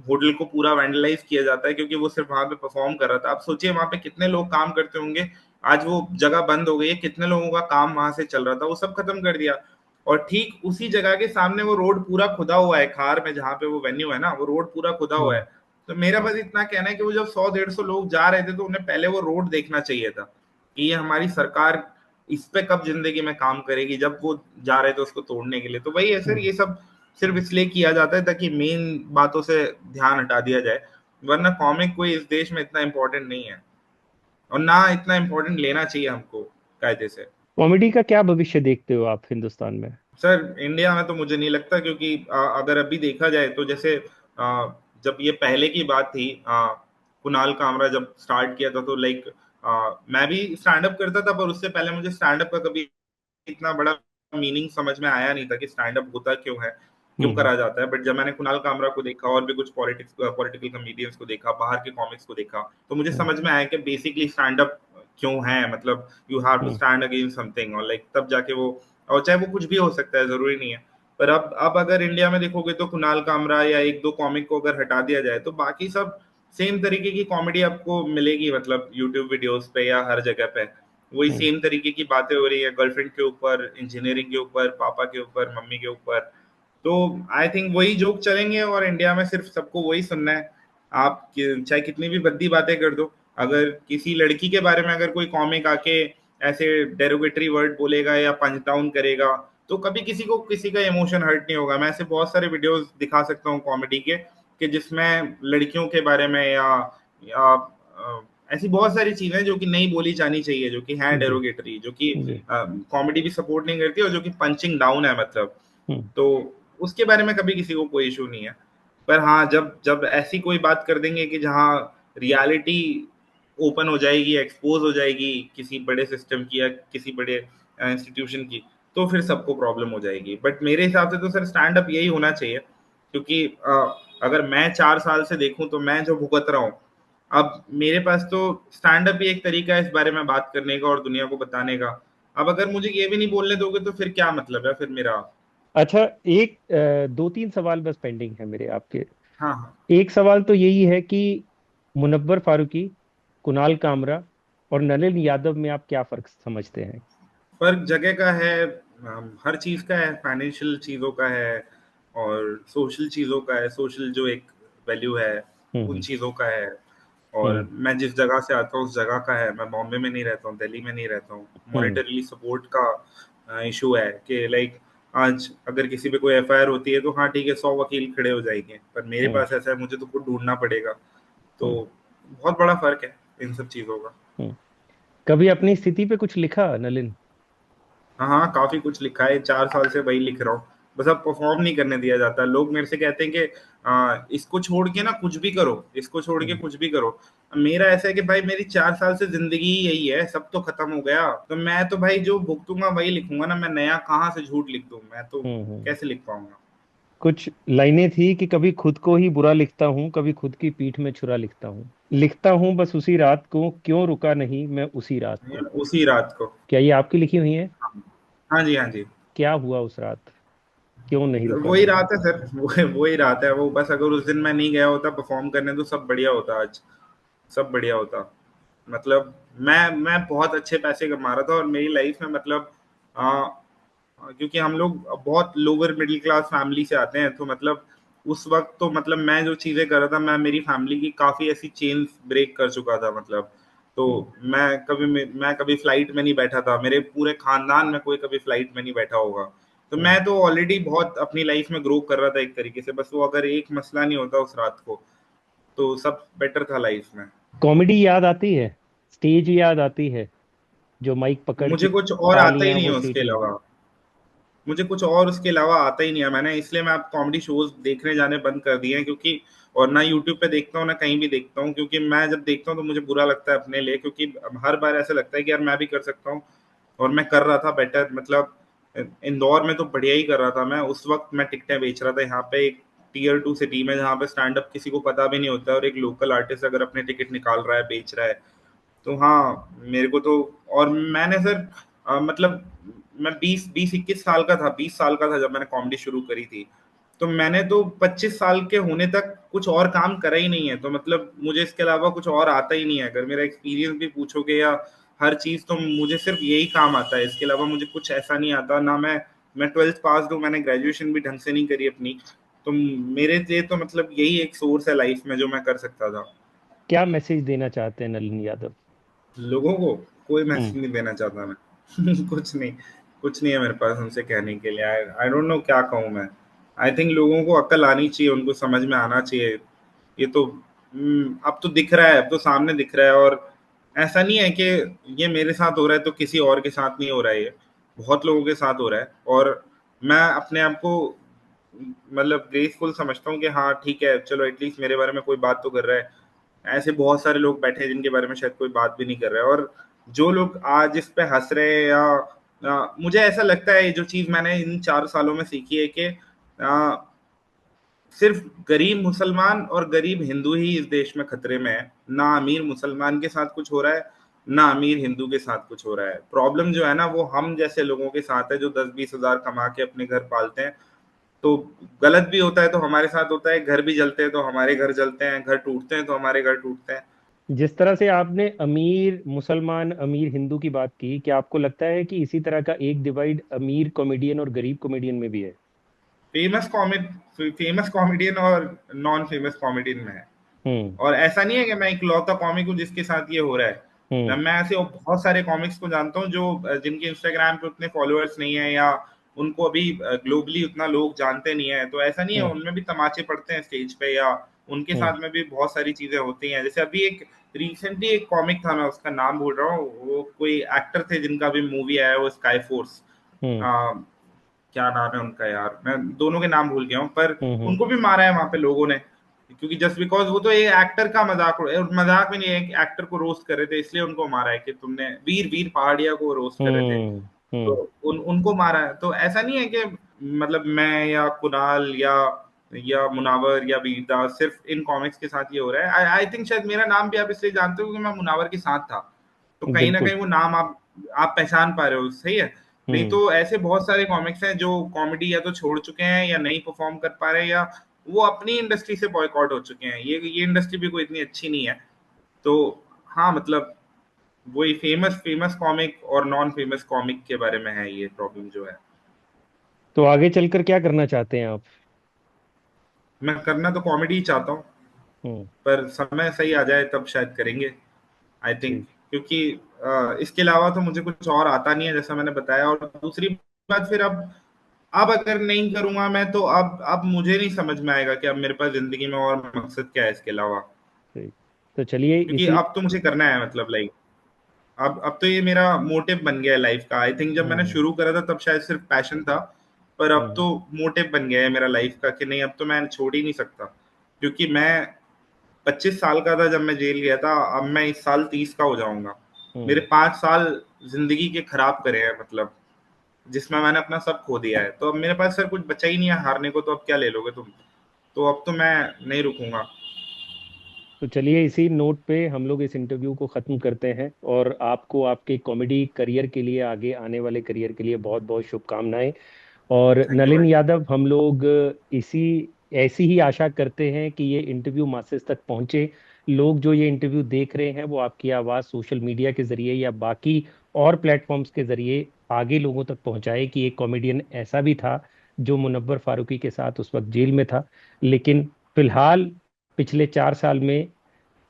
होटल को पूरा वैंडलाइज किया जाता है क्योंकि वो सिर्फ वहां पे परफॉर्म कर रहा था। आप सोचिए वहां पे कितने लोग काम करते होंगे। आज वो जगह बंद हो गई है, कितने लोगों का काम वहां से चल रहा था, वो सब खत्म कर दिया। और ठीक उसी जगह के सामने वो रोड पूरा खुदा हुआ है, खार में जहाँ पे वो वेन्यू है ना, वो रोड पूरा खुदा हुआ है। हम्म। तो मेरा बस इतना कहना है कि वो जब 100-150 लोग जा रहे थे तो उन्हें पहले वो रोड देखना चाहिए था कि ये हमारी सरकार इस पे कब जिंदगी में काम करेगी, जब वो जा रहे थे उसको तोड़ने के लिए। तो वही है सर, हम्म। ये सब सिर्फ इसलिए किया जाता है ताकि मेन बातों से ध्यान हटा दिया जाए, वरना कॉमिक कोई इस देश में इतना इंपॉर्टेंट नहीं है और ना इतना इम्पोर्टेंट लेना चाहिए हमको कायदे से। कॉमेडी का क्या भविष्य देखते हो आप हिंदुस्तान में? सर इंडिया में तो मुझे नहीं लगता, क्योंकि अगर अभी देखा जाए तो जैसे जब ये पहले की बात थी, कुणाल कामरा जब स्टार्ट किया था तो लाइक मैं भी स्टैंड अप करता था, पर उससे पहले मुझे स्टैंड अप का कभी इतना बड़ा मीनिंग समझ में आया नहीं था कि स्टैंड अप होता क्यों है, क्यों हम्म। करा जाता है। बट जब मैंने कुणाल कामरा को देखा और भी कुछ पॉलिटिकल कॉमेडियंस को देखा, बाहर के कॉमिक्स को देखा, तो मुझे हम्म। समझ में आया कि बेसिकली स्टैंड अप क्यों है। मतलब you have to hmm. Stand against something, और लाइक तब जाके वो, और चाहे वो कुछ भी हो सकता है, जरूरी नहीं है। पर अब अगर इंडिया में देखोगे तो कुणाल कामरा या एक दो कॉमिक को अगर हटा दिया जाए तो बाकी सब सेम तरीके की कॉमेडी आपको मिलेगी, मतलब यूट्यूब वीडियोस पे या हर जगह पे वही हम्म। सेम तरीके की बातें हो रही है, गर्लफ्रेंड के ऊपर, इंजीनियरिंग के ऊपर, पापा के ऊपर, मम्मी के ऊपर। तो आई थिंक वही जोक चलेंगे और इंडिया में सिर्फ सबको वही सुनना है। आप चाहे कितनी भी भद्दी बातें कर दो, अगर किसी लड़की के बारे में अगर कोई कॉमिक आके ऐसे डेरोगेटरी वर्ड बोलेगा या पंच डाउन करेगा, तो कभी किसी को किसी का इमोशन हर्ट नहीं होगा। मैं ऐसे बहुत सारे वीडियोस दिखा सकता हूँ कॉमेडी के कि जिसमें लड़कियों के बारे में या ऐसी बहुत सारी चीजें जो कि नहीं बोली जानी चाहिए, जो कि हैं जी। डेरोगेटरी, जो कि जी। कॉमेडी भी सपोर्ट नहीं करती और जो कि पंचिंग डाउन है मतलब। हम्म। तो उसके बारे में कभी किसी को कोई इशू नहीं है। पर हाँ, जब जब ऐसी कोई बात कर देंगे कि जहाँ रियलिटी ओपन हो जाएगी, एक्सपोज हो जाएगी किसी बड़े सिस्टम की या किसी बड़े इंस्टीट्यूशन की, तो फिर सबको प्रॉब्लम हो जाएगी। बट मेरे हिसाब से तो सर स्टैंड अप यही होना चाहिए, क्योंकि अगर मैं 4 साल से देखूं तो मैं जो भुगत रहा हूँ, अब मेरे पास तो स्टैंड अप ही एक तरीका है इस बारे में बात करने का और दुनिया को बताने का। अब अगर मुझे ये भी नहीं बोलने दोगे तो फिर क्या मतलब है फिर मेरा। अच्छा, एक 2-3 सवाल बस पेंडिंग है मेरे आपके। हाँ हाँ। एक सवाल तो यही है कि मुनव्वर फारूकी, कुणाल कामरा और नलिन यादव में आप क्या फर्क समझते हैं? फर्क जगह का है, हर चीज का है, फाइनेंशियल चीजों का है, और सोशल चीज़ों का है, सोशल जो एक वैल्यू है उन चीज़ों का है। और मैं जिस जगह से आता हूँ उस जगह का है। मैं बॉम्बे में नहीं रहता हूँ, दिल्ली में नहीं रहता हूँ। मॉनेटरीली सपोर्ट का इशू है कि लाइक आज अगर किसी पे कोई एफआईआर होती है तो हाँ ठीक है 100 वकील खड़े हो जाएंगे, पर मेरे पास ऐसा है मुझे तो खुद ढूंढना पड़ेगा। तो बहुत बड़ा फर्क है इन सब चीज़ों का। कभी अपनी स्थिति पे कुछ लिखा नलिन? हाँ हाँ, काफी कुछ लिखा है, 4 साल से वही लिख रहा हूँ। बस अब परफॉर्म नहीं करने दिया जाता। लोग मेरे से कहते हैं कि इसको छोड़ के ना कुछ भी करो, इसको छोड़ के कुछ भी करो। मेरा ऐसा है कि भाई मेरी 4 साल से जिंदगी ही यही है, सब तो खत्म हो गया। तो मैं तो भाई जो भुगतूंगा वही लिखूंगा ना। मैं नया कहाँ से झूठ लिख दूं? मैं तो कैसे लिख पाऊंगा? कुछ लाइनें थी कि कभी खुद को ही बुरा लिखता हूँ, कभी खुद की पीठ में छुरा लिखता हूँ बस उसी रात को, क्यों रुका नहीं मैं उसी रात को। उसी रात को। क्या ये आपकी लिखी हुई है? हाँ जी, हाँ जी। क्या हुआ उस रात, क्यों नहीं रुका वही मैं? रात है सर, वही रात है वो। बस अगर उस दिन मैं नहीं गया होता परफॉर्म करने तो सब बढ़िया होता आज, सब बढ़िया होता। मतलब मैं बहुत अच्छे पैसे कमा रहा था और मेरी लाइफ में मतलब क्योंकि हम लोग बहुत लोअर मिडिल क्लास फैमिली से आते हैं, तो मतलब उस वक्त तो मतलब मैं जो चीजें कर रहा था, मैं मेरी फैमिली की काफी ऐसी चेन ब्रेक कर चुका था मतलब। तो मैं कभी फ्लाइट में नहीं बैठा था, मेरे पूरे खानदान में कोई कभी फ्लाइट में नहीं बैठा होगा। तो मैं तो ऑलरेडी बहुत अपनी लाइफ में ग्रो कर रहा था एक तरीके से। बस वो अगर एक मसला नहीं होता उस रात को तो सब बेटर था लाइफ में। कॉमेडी याद आती है, स्टेज याद आती है, जो माइक पकड़ के मुझे कुछ और आता ही तालियां नहीं है वो उसके सीटी? अलावा। मुझे कुछ और उसके अलावा आता ही नहीं है। मैंने इसलिए मैं अब कॉमेडी शोज देखने जाने बंद कर दिए हैं, क्योंकि और ना यूट्यूब पे देखता हूँ ना कहीं भी देखता हूँ, क्योंकि मैं जब देखता हूँ तो मुझे बुरा लगता है अपने लिए, क्योंकि हर बार ऐसा लगता है कि यार मैं भी कर सकता हूँ। और मैं कर रहा था बेटर, मतलब इंदौर में तो बढ़िया ही कर रहा था मैं उस वक्त। मैं टिकटें बेच रहा था यहाँ पे एक टियर 2 सिटी में, जहाँ पे स्टैंड अप किसी को पता भी नहीं होता है, और एक लोकल आर्टिस्ट अगर अपने टिकट निकाल रहा है, बेच रहा है, तो हाँ मेरे को तो। और मैंने सर मतलब मैं 20-21 साल का था, 20 साल का था जब मैंने कॉमेडी शुरू करी थी। तो मैंने तो 25 साल के होने तक कुछ और काम करा ही नहीं है। तो मतलब मुझे इसके अलावा कुछ और आता ही नहीं है। अगर मेरा एक्सपीरियंस भी पूछोगे या हर चीज, तो मुझे सिर्फ यही काम आता है। इसके अलावा मुझे कुछ ऐसा नहीं आता ना। मैं 12th पास हूँ, मैंने ग्रेजुएशन भी ढंग से नहीं करी अपनी। तो मेरे लिए तो मतलब यही एक सोर्स है लाइफ में जो मैं कर सकता था। क्या मैसेज देना चाहते हैं नलिन यादव? लोगों को कोई हम्म मैसेज नहीं देना चाहता मैं। कुछ नहीं, कुछ नहीं है मेरे पास उनसे कहने के लिए। आई डोंट नो क्या कहूँ मैं। आई थिंक लोगों को अक्ल आनी चाहिए, उनको समझ में आना चाहिए। ये तो अब तो दिख रहा है, अब तो सामने दिख रहा है। और ऐसा नहीं है कि ये मेरे साथ हो रहा है तो किसी और के साथ नहीं हो रहा है। ये बहुत लोगों के साथ हो रहा है। और मैं अपने आप को मतलब ग्रेसफुल समझता हूँ कि हाँ ठीक है, चलो एटलीस्ट मेरे बारे में कोई बात तो कर रहा है। ऐसे बहुत सारे लोग बैठे हैं जिनके बारे में शायद कोई बात भी नहीं कर रहा है। और जो लोग आज इस पे हंस रहे हैं या मुझे ऐसा लगता है, जो चीज मैंने इन 4 सालों में सीखी है कि सिर्फ गरीब मुसलमान और गरीब हिंदू ही इस देश में खतरे में है। ना अमीर मुसलमान के साथ कुछ हो रहा है, ना अमीर हिंदू के साथ कुछ हो रहा है। प्रॉब्लम जो है ना वो हम जैसे लोगों के साथ है, जो 10-20 हजार कमा के अपने घर पालते हैं। तो गलत भी होता है तो हमारे साथ होता है, घर भी जलते हैं तो हमारे घर जलते हैं, घर टूटते हैं तो हमारे घर टूटते हैं। जिस तरह से आपने अमीर मुसलमान अमीर हिंदू की बात की, क्या आपको लगता है कि इसी तरह का एक डिवाइड अमीर कॉमेडियन और गरीब कॉमेडियन में भी है? फेमस कॉमेडियन और नॉन फेमस कॉमेडियन में है। हम्म और ऐसा नहीं है कि मैं इकलौता कॉमिक हूँ जिसके साथ ये हो रहा है। हम्म मैं ऐसे बहुत सारे कॉमिक्स को जानता हूँ जो जिनके इंस्टाग्राम पे उतने फॉलोअर्स नहीं है, या उनको अभी ग्लोबली उतना लोग जानते नहीं है। तो ऐसा नहीं है, हम्म उनमें भी तमाचे पड़ते हैं स्टेज पे, या उनके हम्म साथ में भी बहुत सारी चीजें होती हैं। जैसे अभी एक रिसेंटली एक कॉमिक था, मैं उसका नाम भूल रहा हूँ, वो कोई एक्टर थे जिनका भी मूवी आया है, वो स्काई फोर्स। हम्म क्या नाम है उनका यार, मैं दोनों के नाम भूल गया हूँ। पर हम्म उनको भी मारा है वहां पे लोगों ने, क्योंकि जस्ट बिकॉज वो तो एक एक्टर का मजाक में नहीं, एक एक्टर को रोस्ट कर रहे थे, इसलिए उनको मारा है कि तुमने वीर वीर पहाड़िया को रोस्ट कर रहे थे। तो हम्म उनको मारा है। तो ऐसा नहीं है कि मतलब मैं या कुणाल या मुनावर या वीरदास सिर्फ इन कॉमिक्स के साथ ये हो रहा है। आई थिंक शायद मेरा नाम भी आप इसलिए जानते हो क्योंकि मैं मुनावर के साथ था। तो कहीं ना बिल्कुल। कहीं वो नाम आप पहचान पा रहे हो, सही है। नहीं हम्म तो ऐसे बहुत सारे कॉमिक्स हैं जो कॉमेडी या तो छोड़ चुके हैं या नहीं परफॉर्म कर पा रहे, या वो अपनी इंडस्ट्री से बॉयकॉट हो चुके हैं। ये इंडस्ट्री भी कोई इतनी अच्छी नहीं है। तो हाँ मतलब वही फेमस फेमस कॉमिक और नॉन फेमस कॉमिक के बारे में है ये प्रॉब्लम जो है। तो आगे चलकर क्या करना चाहते हैं आप? मैं करना तो कॉमेडी ही चाहता हूँ, हम्म। पर समय सही आ जाए तब शायद करेंगे, आई थिंक। ठीक। क्योंकि इसके अलावा तो मुझे कुछ और आता नहीं है, जैसा मैंने बताया। और दूसरी बात, फिर अब अगर नहीं करूंगा मैं, तो अब मुझे नहीं समझ में आएगा कि अब मेरे पास जिंदगी में और मकसद क्या है इसके अलावा। ठीक। तो चलिए क्योंकि इसी। अब तो मुझे करना है, मतलब लाइक अब तो ये मेरा मोटिव बन गया है लाइफ का। आई थिंक जब मैंने हम्म। शुरू करा था तब शायद सिर्फ पैशन था, पर अब हम्म। तो मोटिव बन गया है मेरा लाइफ का कि नहीं, अब तो मैं छोड़ ही नहीं सकता। क्योंकि मैं 25 साल का था जब मैं जेल गया था, अब मैं इस साल 30 का हो जाऊंगा। मेरे हम्म। 5 साल जिंदगी के खराब करे हैं, मतलब जिसमें मैंने अपना सब खो दिया है। तो अब मेरे पास सर कुछ बचा ही नहीं है हारने को, तो अब क्या ले लोगे तुम। तो अब तो मैं नहीं रुकूंगा। तो चलिए इसी नोट पे हम लोग इस इंटरव्यू को ख़त्म करते हैं, और आपको आपके कॉमेडी करियर के लिए, आगे आने वाले करियर के लिए बहुत बहुत शुभकामनाएं। और थैंक यू नलिन भाई। यादव, हम लोग इसी ऐसी ही आशा करते हैं कि ये इंटरव्यू मासेस तक पहुंचे। लोग जो ये इंटरव्यू देख रहे हैं वो आपकी आवाज़ सोशल मीडिया के जरिए या बाकी और प्लेटफॉर्म्स के जरिए आगे लोगों तक पहुंचाए कि एक कॉमेडियन ऐसा भी था जो मुनव्वर फारूकी के साथ उस वक्त जेल में था। लेकिन फिलहाल पिछले 4 साल में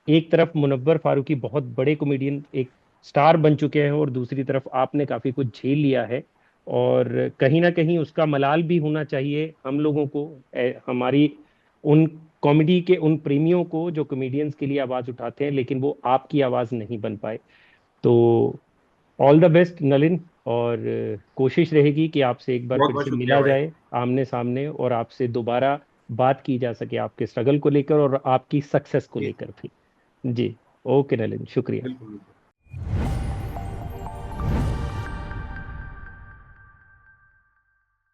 एक तरफ मुनव्वर फारूकी बहुत बड़े कॉमेडियन, एक स्टार बन चुके हैं, और दूसरी तरफ आपने काफी कुछ झेल लिया है। और कहीं ना कहीं उसका मलाल भी होना चाहिए हम लोगों को, हमारी उन कॉमेडी के उन प्रेमियों को जो कॉमेडियंस के लिए आवाज उठाते हैं लेकिन वो आपकी आवाज नहीं बन पाए। तो ऑल द बेस्ट नलिन। और कोशिश रहेगी कि आपसे एक बार बहुत फिर बहुत से शुक्रिया मिला भाई। जाए आमने सामने, और आपसे दोबारा बात की जा सके आपके स्ट्रगल को लेकर और आपकी सक्सेस को जी, लेकर भी। जी। ओके नलिन, शुक्रिया। बिल्कुल बिल्कुल।